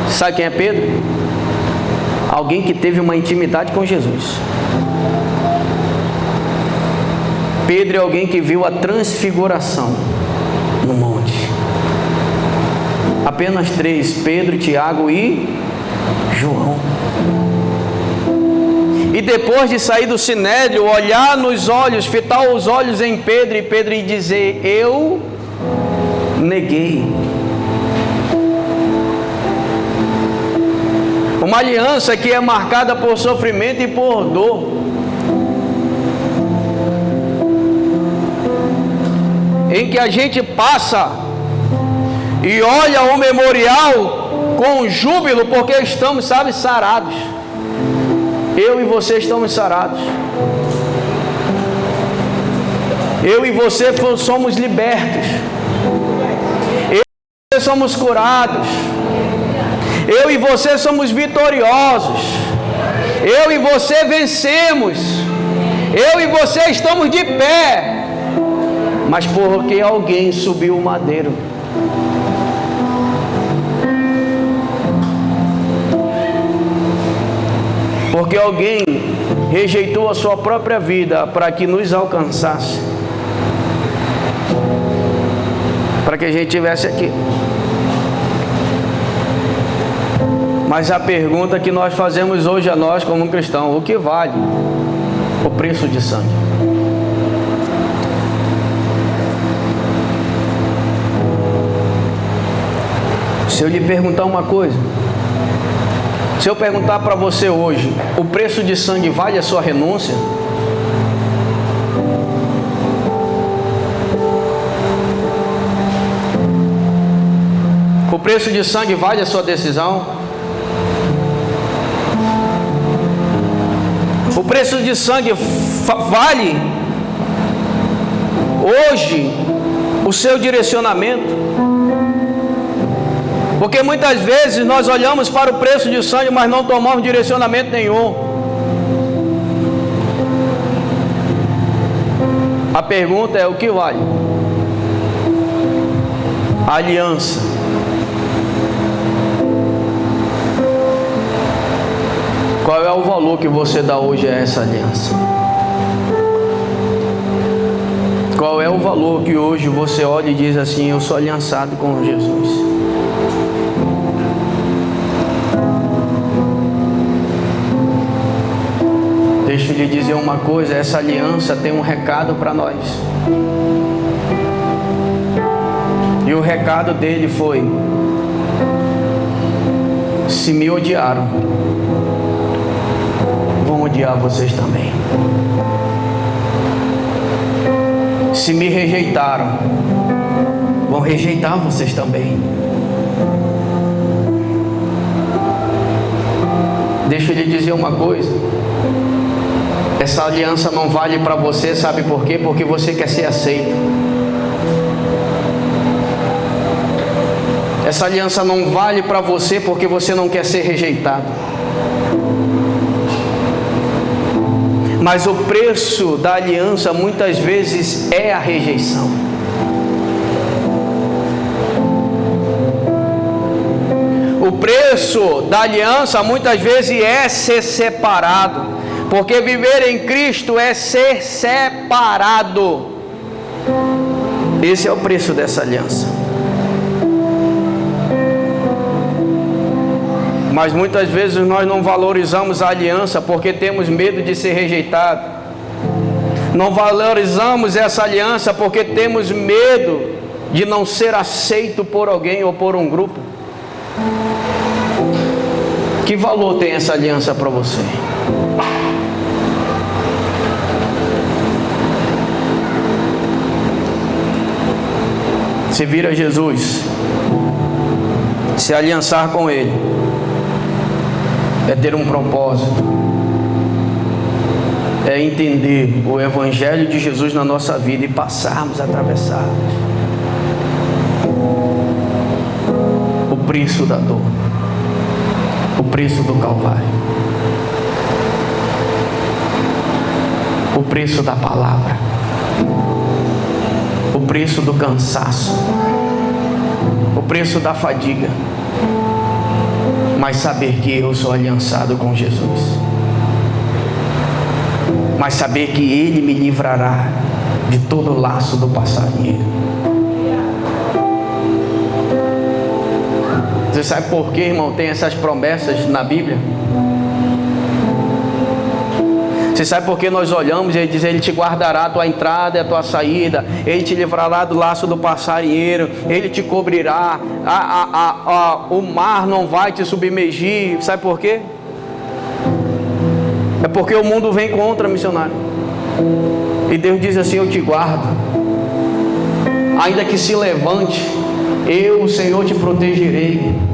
sabe quem é Pedro? Alguém que teve uma intimidade com Jesus. Pedro é alguém que viu a transfiguração no monte. Apenas 3, Pedro, Tiago e João. E depois de sair do sinédrio, olhar nos olhos, fitar os olhos em Pedro, e Pedro ia dizer: eu neguei. Uma aliança que é marcada por sofrimento e por dor, em que a gente passa e olha o memorial com júbilo, porque estamos, sabe, sarados. Eu e você estamos sarados. Eu e você somos libertos. Eu e você somos curados. Eu e você somos vitoriosos. Eu e você vencemos. Eu e você estamos de pé. Mas porque alguém subiu o madeiro. Porque alguém rejeitou a sua própria vida para que nos alcançasse, para que a gente estivesse aqui. Mas a pergunta que nós fazemos hoje a nós como cristãos: o que vale o preço de sangue? Se eu lhe perguntar uma coisa, se eu perguntar para você hoje: o preço de sangue vale a sua renúncia? O preço de sangue vale a sua decisão? O preço de sangue vale hoje o seu direcionamento? Porque muitas vezes nós olhamos para o preço de sangue, mas não tomamos direcionamento nenhum. A pergunta é: o que vale? A aliança. Qual é o valor que você dá hoje a essa aliança? Qual é o valor que hoje você olha e diz assim: eu sou aliançado com Jesus? Deixa eu lhe dizer uma coisa, essa aliança tem um recado para nós. E o recado dele foi: se me odiaram, vão odiar vocês também. Se me rejeitaram, vão rejeitar vocês também. Deixa eu lhe dizer uma coisa, essa aliança não vale para você, sabe por quê? Porque você quer ser aceito. Essa aliança não vale para você porque você não quer ser rejeitado. Mas o preço da aliança muitas vezes é a rejeição. O preço da aliança muitas vezes é ser separado, porque viver em Cristo é ser separado. Esse é o preço dessa aliança. Mas muitas vezes nós não valorizamos a aliança porque temos medo de ser rejeitado. Não valorizamos essa aliança porque temos medo de não ser aceito por alguém ou por um grupo. Que valor tem essa aliança para você? Se vir a Jesus, se aliançar com Ele, é ter um propósito, é entender o Evangelho de Jesus na nossa vida e passarmos a atravessar o preço da dor, o preço do Calvário, o preço da palavra, o preço do cansaço, o preço da fadiga, mas saber que eu sou aliançado com Jesus, mas saber que Ele me livrará de todo o laço do passarinheiro. Você sabe por que, irmão, tem essas promessas na Bíblia? Você sabe por que nós olhamos e Ele diz: Ele te guardará a tua entrada e a tua saída, Ele te livrará do laço do passarinheiro, Ele te cobrirá, o mar não vai te submergir. Sabe por quê? É porque o mundo vem contra, missionário. E Deus diz assim: eu te guardo. Ainda que se levante, eu, o Senhor, te protegerei.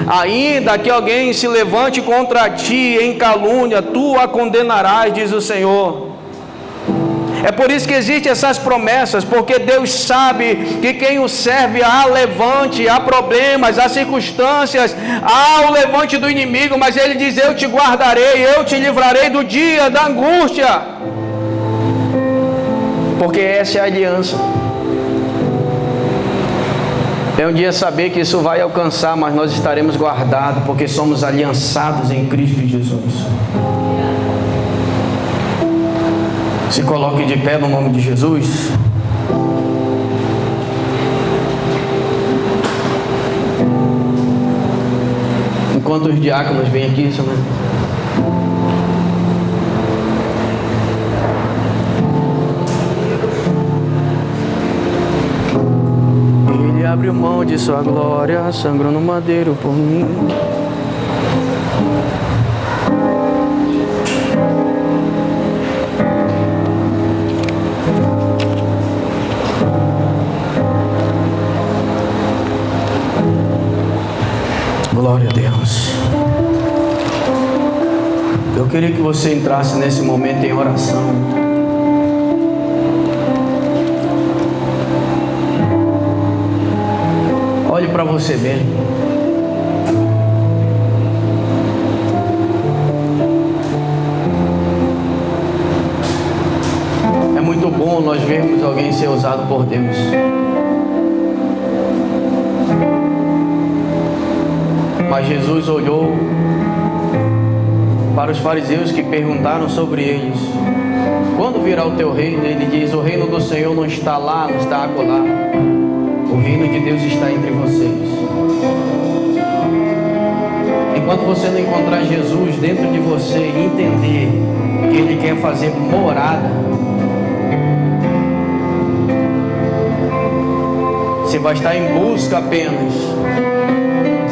Ainda que alguém se levante contra ti em calúnia, tu a condenarás, diz o Senhor. É por isso que existem essas promessas, porque Deus sabe que quem o serve há levante, há problemas, há circunstâncias, há o levante do inimigo, mas Ele diz: eu te guardarei, eu te livrarei do dia da angústia, porque essa é a aliança. É um dia saber que isso vai alcançar, mas nós estaremos guardados, porque somos aliançados em Cristo Jesus. Se coloque de pé no nome de Jesus. Enquanto os diáconos vêm aqui, Senhor. Ele abriu mão de sua glória, sangrou no madeiro por mim. Glória a Deus. Eu queria que você entrasse nesse momento em oração. Olhe para você mesmo. É muito bom nós vermos alguém ser usado por Deus. Mas Jesus olhou para os fariseus que perguntaram sobre eles: quando virá o teu reino? Ele diz: o reino do Senhor não está lá, não está acolá. O reino de Deus está entre vocês. Enquanto você não encontrar Jesus dentro de você e entender que Ele quer fazer morada, você vai estar em busca apenas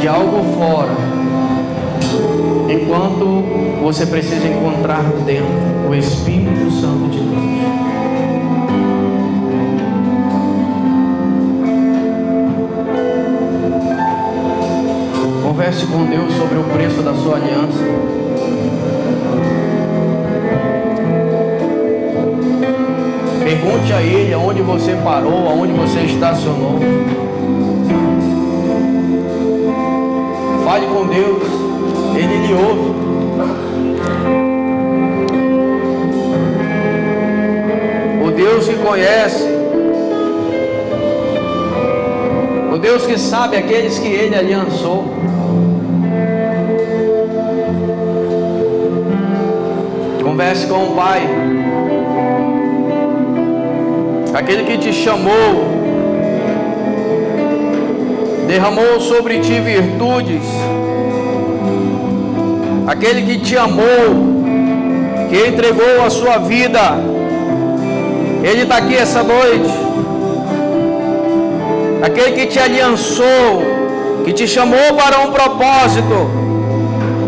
de algo fora, enquanto você precisa encontrar dentro o Espírito Santo de Deus. Converse com Deus sobre o preço da sua aliança. Pergunte a Ele aonde você parou, aonde você estacionou. Fale com Deus, Ele lhe ouve. O Deus que conhece, o Deus que sabe aqueles que Ele aliançou. Converse com o Pai, aquele que te chamou, derramou sobre ti virtudes, aquele que te amou, que entregou a sua vida. Ele está aqui essa noite. Aquele que te aliançou, que te chamou para um propósito,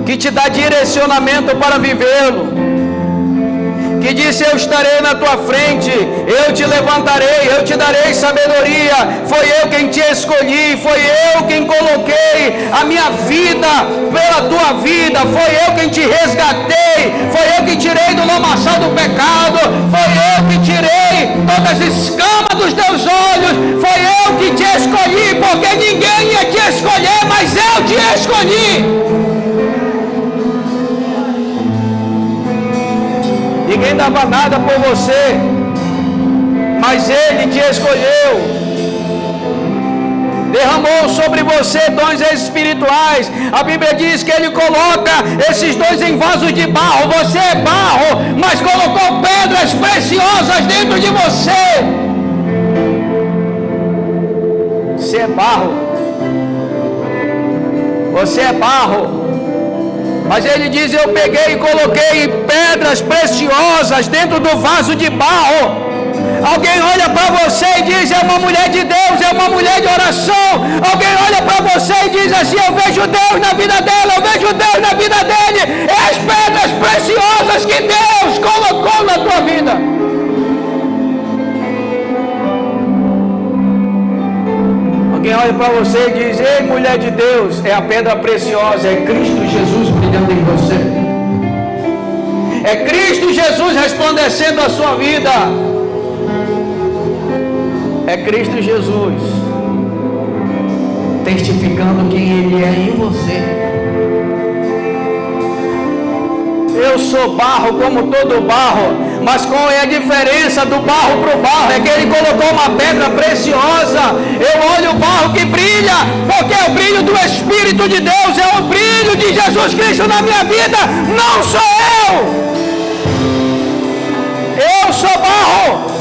que te dá direcionamento para vivê-lo, que disse: eu estarei na tua frente, eu te levantarei, eu te darei sabedoria. Foi eu quem te escolhi, foi eu quem coloquei a minha vida pela tua vida, foi eu quem te resgatei, foi eu que tirei do lamaçal do pecado, foi eu que tirei todas as escamas dos teus olhos, foi eu que te escolhi, porque ninguém ia te escolher, mas eu te escolhi. Ninguém dava nada por você, mas Ele te escolheu. Derramou sobre você dons espirituais. A Bíblia diz que Ele coloca esses dons em vasos de barro. Você é barro, mas colocou pedras preciosas dentro de você. Você é barro. Você é barro. Mas Ele diz: eu peguei e coloquei pedras preciosas dentro do vaso de barro. Alguém olha para você e diz: é uma mulher de Deus, é uma mulher de oração. Alguém olha para você e diz assim: eu vejo Deus na vida dela, eu vejo Deus na vida dele. É as pedras preciosas que Deus colocou na tua vida. Alguém olha para você e diz: ei, mulher de Deus, é a pedra preciosa, é Cristo Jesus brilhando em você. É Cristo Jesus resplandecendo a sua vida. É Cristo Jesus testificando quem Ele é em você. Eu sou barro como todo barro, mas qual é a diferença do barro para o barro? É que Ele colocou uma pedra preciosa. Eu olho o barro que brilha, porque é o brilho do Espírito de Deus, é o brilho de Jesus Cristo na minha vida, não sou eu. Eu sou barro.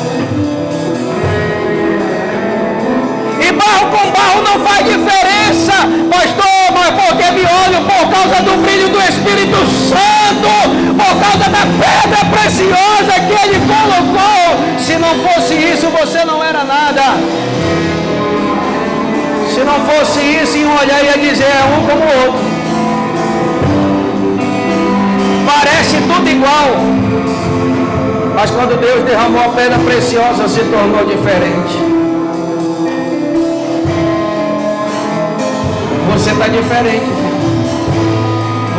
E barro com barro não faz diferença, pastor, mas porque me olho por causa do brilho do Espírito Santo, por causa da pedra preciosa que Ele colocou. Se não fosse isso, você não era nada. Se não fosse isso, em olhar ia dizer: é um como o outro. Parece tudo igual. Mas quando Deus derramou a pedra preciosa, se tornou diferente. Você está diferente.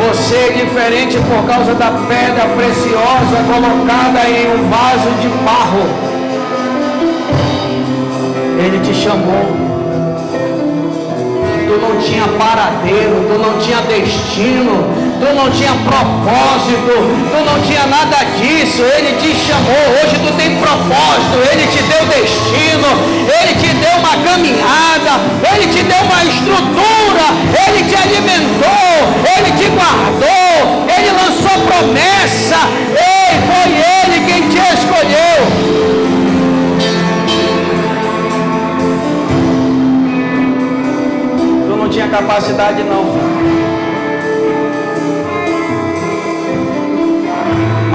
Você é diferente por causa da pedra preciosa colocada em um vaso de barro. Ele te chamou. Tu não tinha paradeiro, tu não tinha destino, tu não tinha propósito, tu não tinha nada disso. Ele te chamou. Hoje tu tem propósito. Ele te deu destino, Ele te deu uma caminhada, Ele te deu uma estrutura, Ele te alimentou, Ele te guardou, Ele lançou promessa. Ei, foi Ele quem te escolheu. Tu não tinha capacidade não, filho.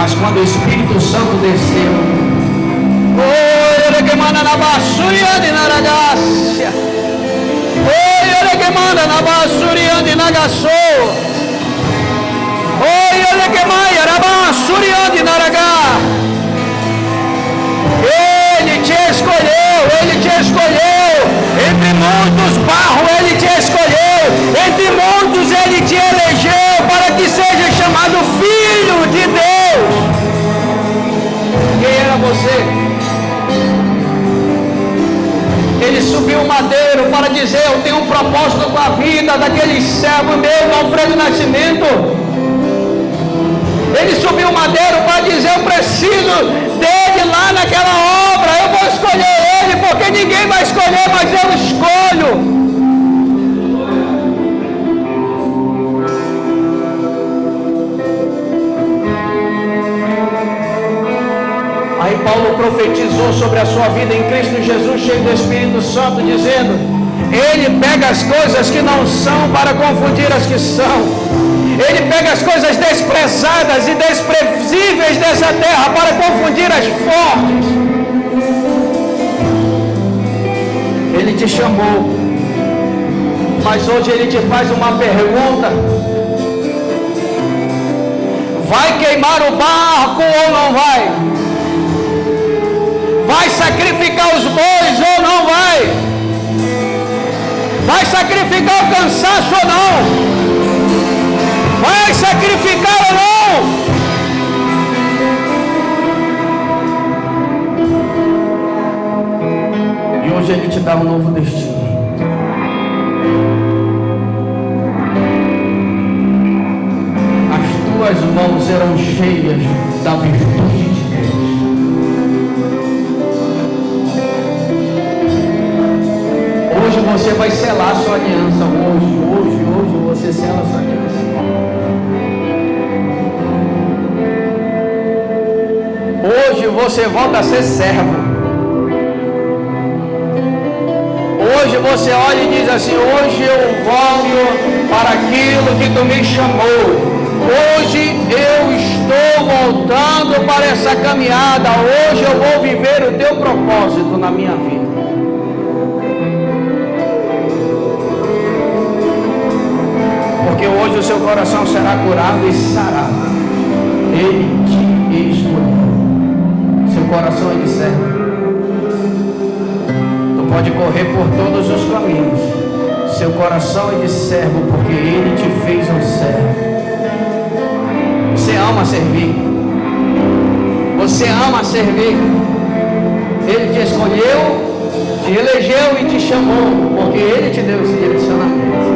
Mas quando o Espírito Santo desceu, ele que manda na basura de Naragácia, ele que manda na basura de Nagaçou, ele que manda na basura de Naragá. Ele te escolheu, entre muitos barros ele te escolheu, entre muitos ele te elegeu, para que seja chamado Filho de Deus. Quem era você? Ele subiu o madeiro para dizer: eu tenho um propósito com a vida daquele servo meu, Alfredo Nascimento. Ele subiu o madeiro para dizer: eu preciso dele lá naquela obra, eu vou escolher ele, porque ninguém vai escolher, mas eu escolho. Aí Paulo profetizou sobre a sua vida em Cristo Jesus, cheio do Espírito Santo, dizendo: ele pega as coisas que não são para confundir as que são. Ele pega as coisas desprezadas e desprezíveis dessa terra para confundir as fortes. Ele te chamou, mas hoje ele te faz uma pergunta: vai queimar o barco ou não vai? Vai sacrificar os bois ou não vai? Vai sacrificar o cansaço ou não? Vai sacrificar ou não? E hoje ele te dá um novo destino. As tuas mãos serão cheias da virtude de Deus. Hoje você vai selar sua aliança. Hoje você sela sua aliança. Hoje você volta a ser servo. Hoje você olha e diz assim: hoje eu volto para aquilo que tu me chamou. Hoje eu estou voltando para essa caminhada. Hoje eu vou viver o teu propósito na minha vida. Porque hoje o seu coração será curado e sarado. Ele te escolheu. Seu coração é de servo. Tu pode correr por todos os caminhos. Seu coração é de servo, porque ele te fez um servo. Você ama servir. Você ama servir. Ele te escolheu, te elegeu e te chamou, porque ele te deu esse direcionamento.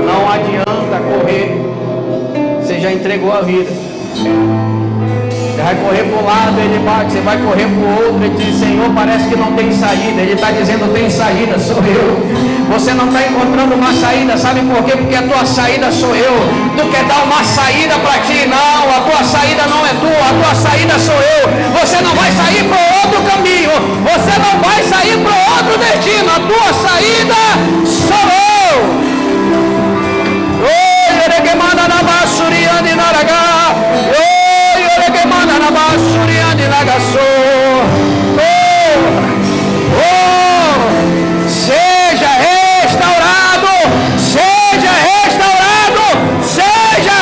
Não adianta correr. Você já entregou a vida. Você vai correr para um lado, ele bate. Você vai correr para o outro, ele diz: Senhor, parece que não tem saída. Ele está dizendo: tem saída, sou eu. Você não está encontrando uma saída, sabe por quê? Porque a tua saída sou eu. Tu quer dar uma saída para ti? Não, a tua saída não é tua, a tua saída sou eu. Você não vai sair para outro caminho, você não vai sair para outro destino. A tua saída sou eu. Oi, ele que manda na basuriana e naragá. Oi, ele que manda na basuriana e nagaçou. Seja restaurado, seja restaurado, seja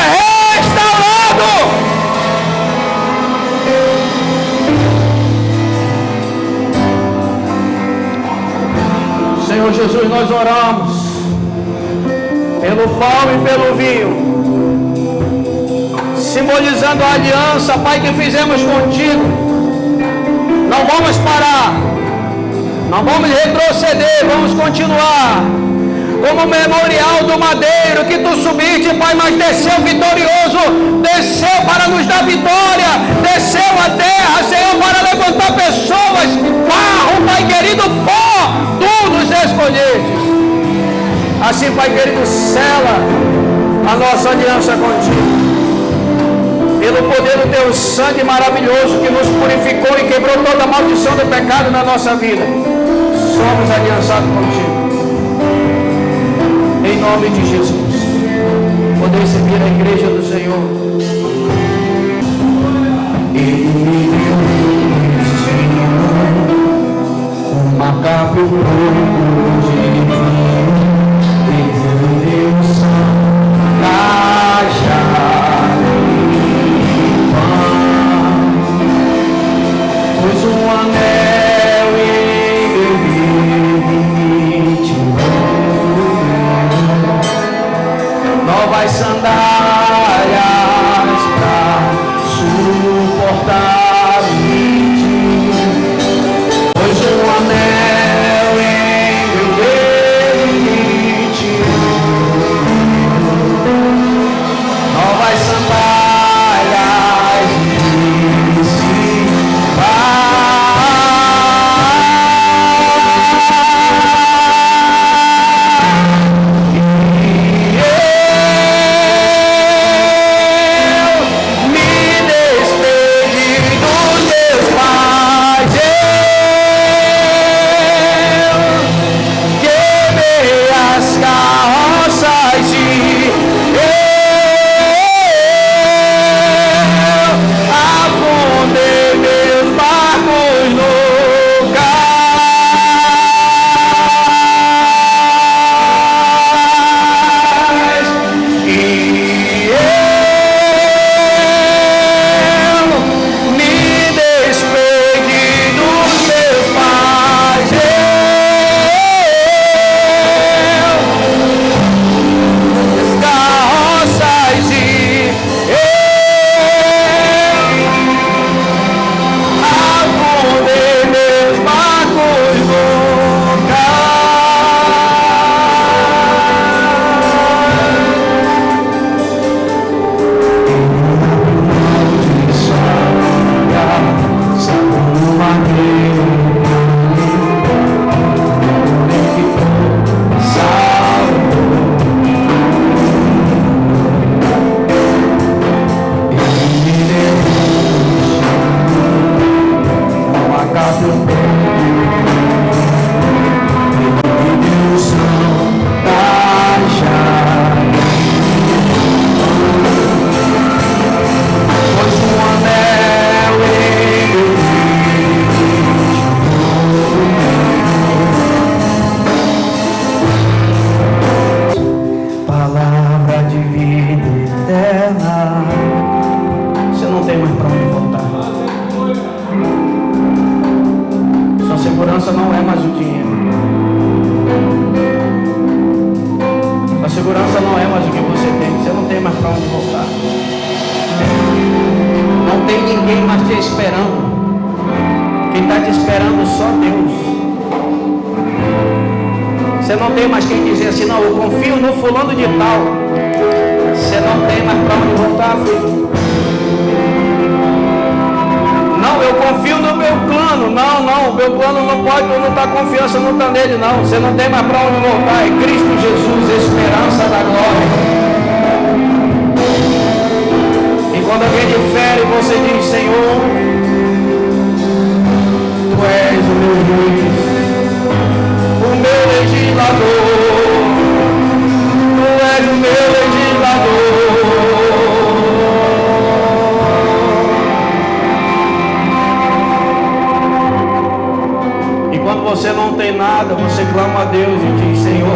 restaurado. Senhor Jesus, nós oramos pelo pão e pelo vinho, simbolizando a aliança, Pai, que fizemos contigo. Não vamos parar, não vamos retroceder, vamos continuar. Como memorial do madeiro que tu subiste, Pai, mas desceu vitorioso, desceu para nos dar vitória, desceu a terra, Senhor, para levantar pessoas, barro, Pai querido, pó, tu nos escolhestes. Assim, Pai querido, sela a nossa aliança contigo. Pelo poder do teu sangue maravilhoso que nos purificou e quebrou toda a maldição do pecado na nossa vida, somos aliançados contigo. Em nome de Jesus. Poder servir a igreja do Senhor. Ele me deu um destino, uma capa e um pouco de vinho. Ele me deu um sangue limpa, pôs um anel em meu dedo e me tirou novas sandálias pra suportar o ritmo. Pôs um anel em meu dedo e me tirou novas sandálias de você não tem mais para onde voltar. É Cristo Jesus, esperança da glória. E quando alguém difere, você diz: Senhor, Tu és o meu juiz, o meu legislador, Tu és o meu legislador. Quando você não tem nada, você clama a Deus e diz: Senhor,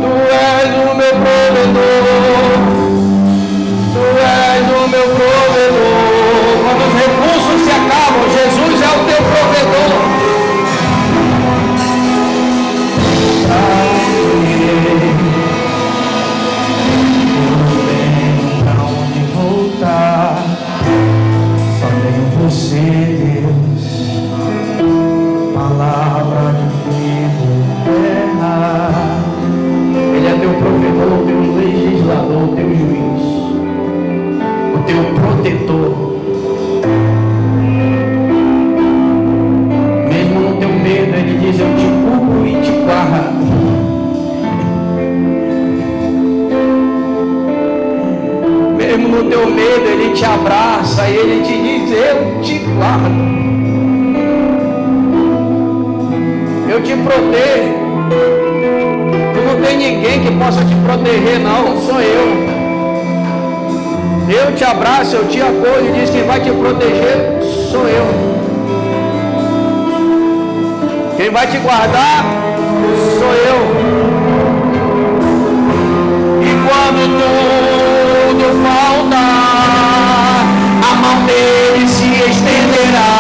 Tu és o meu provedor, Tu és o meu provedor. Quando os recursos se acabam, Jesus é o teu provedor. Pra onde voltar, só tenho você, Deus. Palavra de vida eterna. Ele é teu provedor, teu legislador, teu juiz, o teu protetor. Mesmo no teu medo, ele diz: eu te cubro e te guardo. Mesmo no teu medo, ele te abraça e ele te diz: eu te guardo. Eu te protejo. Tu não tem ninguém que possa te proteger, não, sou eu. Eu te abraço, eu te acolho, e diz que vai te proteger sou eu. Quem vai te guardar sou eu. E quando tudo faltar, a mão dele se estenderá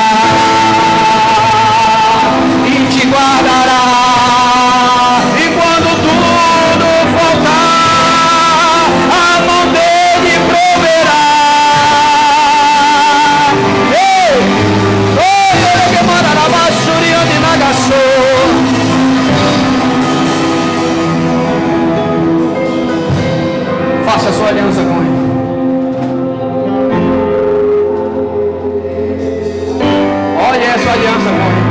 e te guardará. E quando tudo faltar, a mão dele proverá. Ei! Oi, olha que mandará baixuriando e nagaçou. Faça a sua aliança com ele. Olha essa aliança com ele.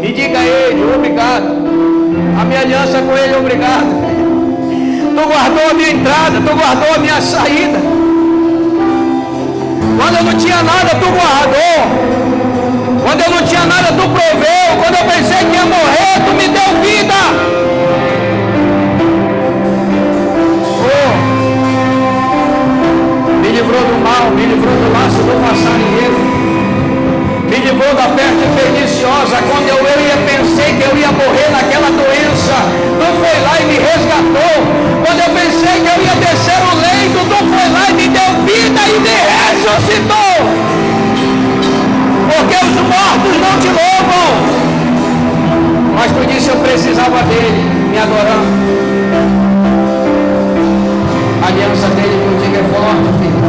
E diga a ele, obrigado. A minha aliança com ele, obrigado. Tu guardou a minha entrada, tu guardou a minha saída. Quando eu não tinha nada, tu guardou. Quando eu não tinha nada, tu proveu. Quando eu pensei que ia morrer, tu me deu vida. Oh. Me livrou do mal, me livrou do laço do passarinheiro. Me livrou da peste perniciosa. Quando eu pensei que eu ia morrer naquela doença, tu foi lá e me resgatou. Quando eu pensei que eu ia descer o leito, tu foi lá e me deu vida e me ressuscitou. Porque os mortos não te louvam. Mas tu disse eu precisava dele, me adorando. A aliança dele contigo é forte, filho.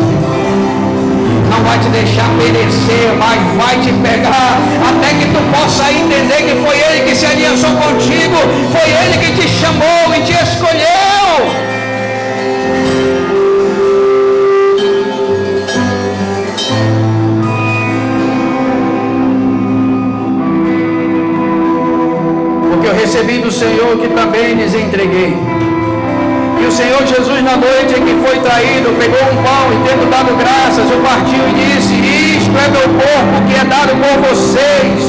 Não vai te deixar perecer, mas vai te pegar, até que tu possa entender que foi ele que se aliançou contigo, foi ele que te chamou e te escolheu. Porque eu recebi do Senhor que também lhes entreguei. E o Senhor Jesus, na noite em que foi traído, pegou um pão e, tendo dado graças, o partiu e disse: isto é meu corpo que é dado por vocês.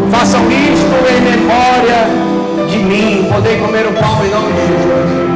Façam isto em memória de mim. Podem comer o pão em nome de Jesus.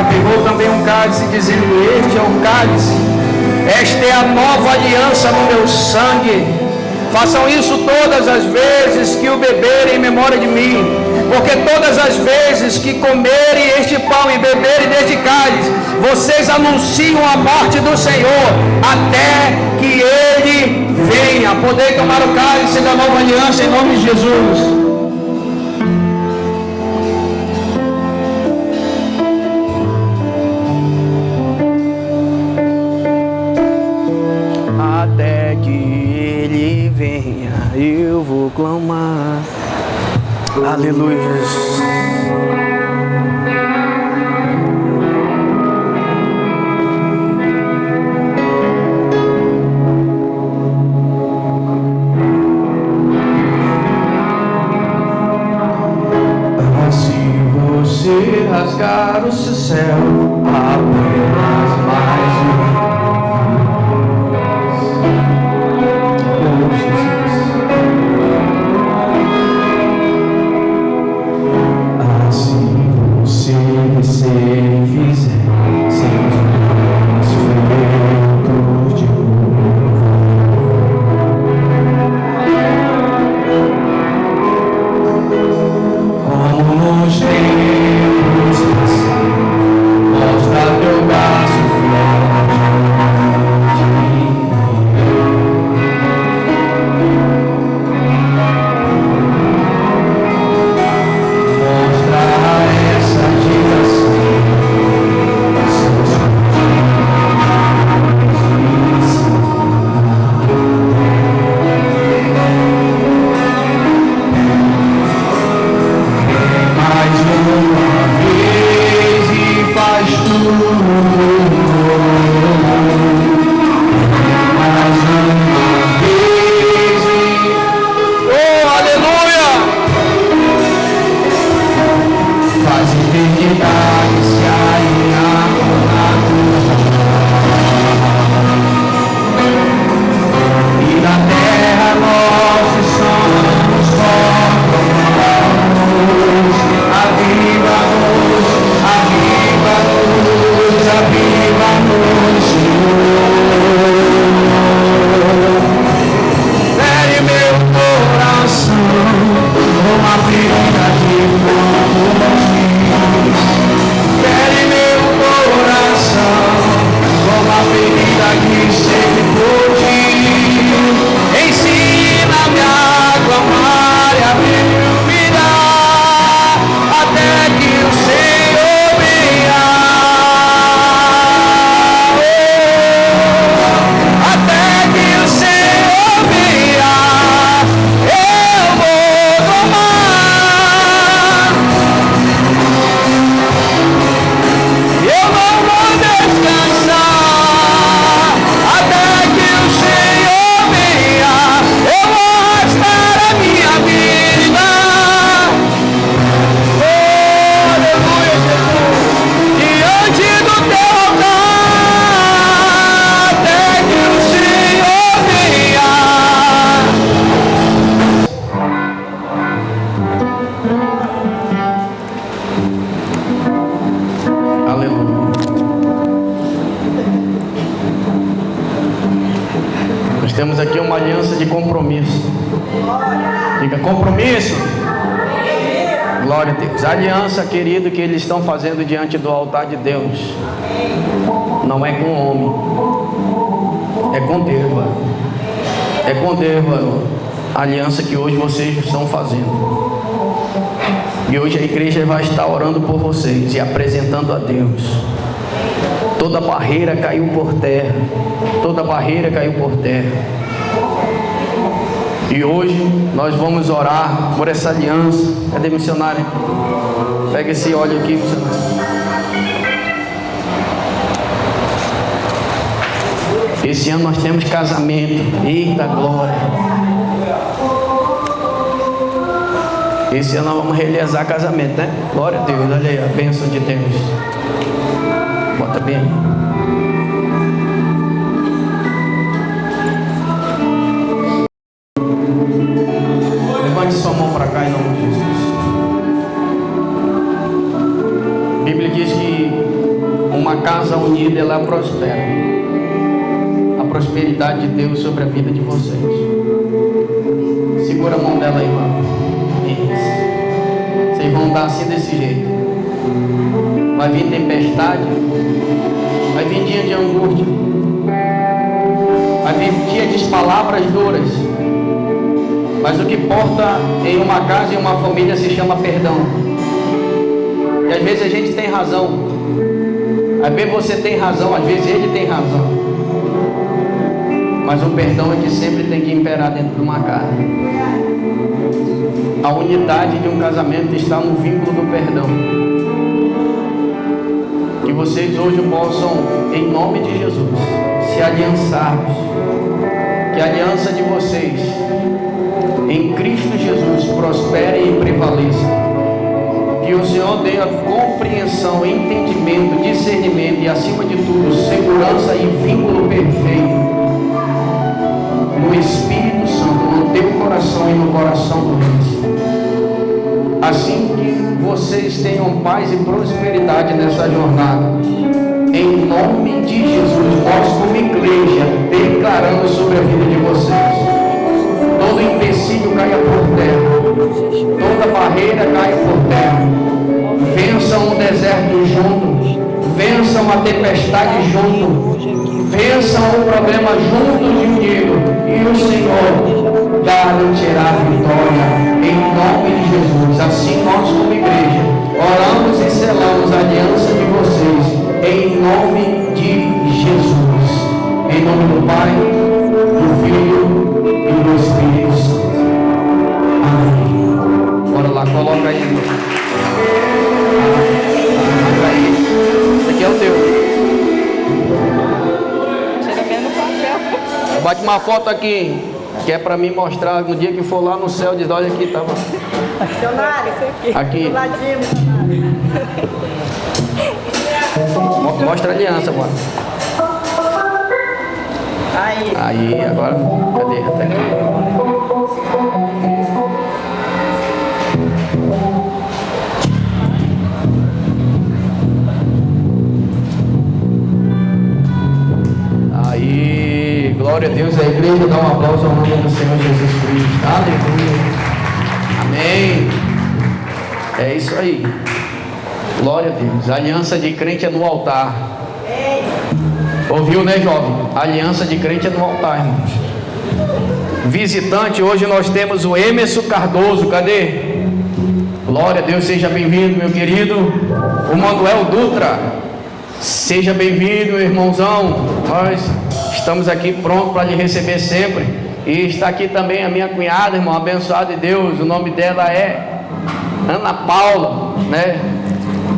Pegou também um cálice, dizendo: este é o cálice, esta é a nova aliança no meu sangue. Façam isso todas as vezes que o beberem em memória de mim, porque todas as vezes que comerem este pão e beberem deste cálice, vocês anunciam a morte do Senhor até que ele venha. Poder tomar o cálice da nova aliança em nome de Jesus. Eu vou clamar, aleluia. Assim Temos aqui uma aliança de compromisso. Diga compromisso. Glória a Deus. A aliança, querido, que eles estão fazendo diante do altar de Deus não é com o homem, é com Deus, mano. É com Deus, mano. A aliança que hoje vocês estão fazendo. E hoje a igreja vai estar orando por vocês e apresentando a Deus. Toda barreira caiu por terra. Toda barreira caiu por terra. E hoje nós vamos orar por essa aliança. Cadê missionário? Pega esse óleo aqui, missionário. Esse ano nós temos casamento. Eita glória. Esse ano nós vamos realizar casamento, né? Glória a Deus. Olha aí a bênção de Deus. Bota bem aí. Levante sua mão para cá em nome de Jesus. A Bíblia diz que uma casa unida ela prospera. A prosperidade de Deus sobre a vida de vocês. Segura a mão dela aí, irmão. Isso. Vocês vão dar assim desse jeito. Vai vir tempestade, vai vir dia de angústia, vai vir dia de palavras duras, mas o que importa em uma casa e uma família se chama perdão. E às vezes a gente tem razão, às vezes você tem razão, às vezes ele tem razão, mas o perdão é que sempre tem que imperar dentro de uma casa. A unidade de um casamento está no vínculo do perdão. Que vocês hoje possam, em nome de Jesus, se aliançarmos. Que a aliança de vocês em Cristo Jesus prospere e prevaleça. Que o Senhor dê a compreensão, entendimento, discernimento e, acima de tudo, segurança e vínculo perfeito no Espírito Santo, no teu coração e no coração do Deus. Assim que vocês tenham paz e prosperidade nessa jornada, em nome de Jesus, nós como igreja declaramos sobre a vida de vocês: todo empecilho caia por terra, toda barreira caia por terra. Vençam o deserto juntos, vençam a tempestade juntos, vençam o problema juntos e unidos, e o Senhor garantirá a vitória em nome de Jesus. Assim nós como igreja oramos e selamos a aliança de vocês em nome de Jesus. Em nome do Pai, do Filho e do Espírito Santo. Amém. Bora lá, coloca aí. Coloca aí. Esse aqui é o teu. Bate uma foto aqui, que é para mim mostrar no dia que for lá no céu, diz, olha aqui, tava. Missionário, aqui. Do ladinho, missionário. Mostra a aliança, mano. Aí, agora, cadê? Até aqui. Aí, glória a Deus, a igreja dá um aplauso ao nome do Senhor Jesus Cristo. Aleluia. Amém. É isso aí. Glória a Deus. A aliança de crente é no altar. Ouviu, né, jovem? A aliança de crente é no altar, irmãos. Visitante, hoje nós temos o Emerson Cardoso. Cadê? Glória a Deus, seja bem-vindo, meu querido. O Manuel Dutra, seja bem-vindo, meu irmãozão. Nós estamos aqui prontos para lhe receber sempre. E está aqui também a minha cunhada, irmão, abençoada de Deus. O nome dela é Ana Paula, né?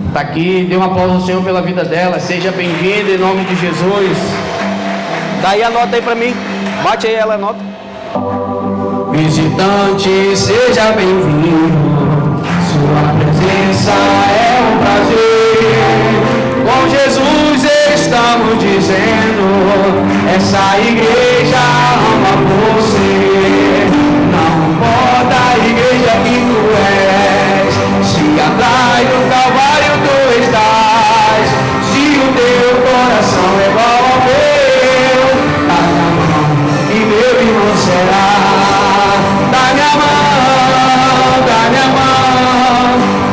Está aqui, dê um aplauso ao Senhor pela vida dela. Seja bem-vinda em nome de Jesus. Daí a nota aí para mim. Bate aí ela a nota. Visitante, seja bem-vindo. Sua presença é um prazer. Com Jesus estamos dizendo: essa igreja ama você. Não importa a igreja que tu és, se atrás do Calvário tu estás, se o teu coração é igual ao meu, dá minha mão e meu irmão será. Dá minha mão, dá minha mão,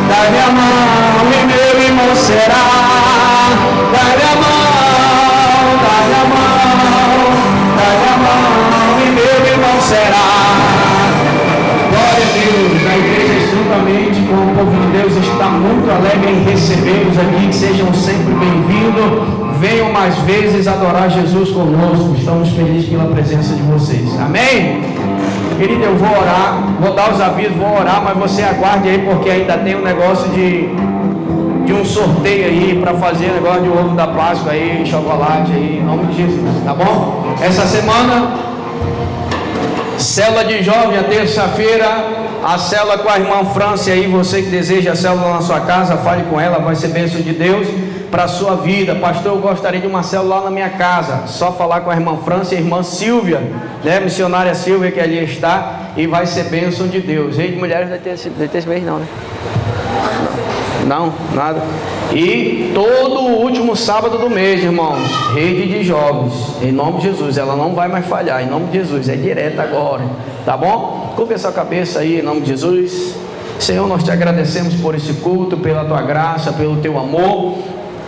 dá minha mão e meu irmão será. Dá minha mão, dá minha mão, dá minha mão e meu irmão será. Glória a Deus, a igreja juntamente com o povo de Deus está muito alegre em recebê-los aqui. Sejam sempre bem-vindos. Venham mais vezes adorar Jesus conosco. Estamos felizes pela presença de vocês. Amém? Querido, eu vou orar, vou dar os avisos, vou orar, mas você aguarde aí, porque ainda tem um negócio de um sorteio aí para fazer negócio de ovo da Páscoa aí, chocolate aí, em nome de Jesus, tá bom? Essa semana, célula de jovem, a terça-feira, a célula com a irmã França aí. Você que deseja a célula na sua casa, fale com ela, vai ser bênção de Deus para a sua vida. Pastor, eu gostaria de uma célula lá na minha casa. Só falar com a irmã França e a irmã Silvia, né? Missionária Silvia, que ali está, e vai ser bênção de Deus. Rei de mulheres vai ter esse mês não, né? Não, nada. E todo o último sábado do mês, irmãos, rede de jovens, em nome de Jesus. Ela não vai mais falhar, em nome de Jesus. É direto agora, tá bom? Curva essa cabeça aí, em nome de Jesus. Senhor, nós te agradecemos por esse culto, pela tua graça, pelo teu amor,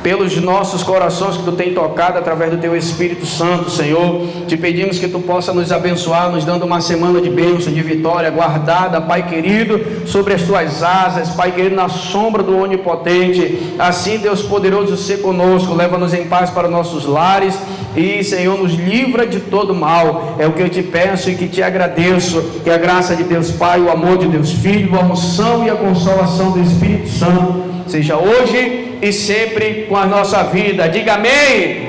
pelos nossos corações que tu tem tocado através do teu Espírito Santo, Senhor. Te pedimos que tu possa nos abençoar, nos dando uma semana de bênção, de vitória, guardada, Pai querido, sobre as tuas asas, Pai querido, na sombra do Onipotente. Assim, Deus poderoso, ser conosco, leva-nos em paz para nossos lares e, Senhor, nos livra de todo mal. É o que eu te peço e que te agradeço. Que a graça de Deus Pai, o amor de Deus Filho, a unção e a consolação do Espírito Santo seja hoje e sempre com a nossa vida. Diga amém.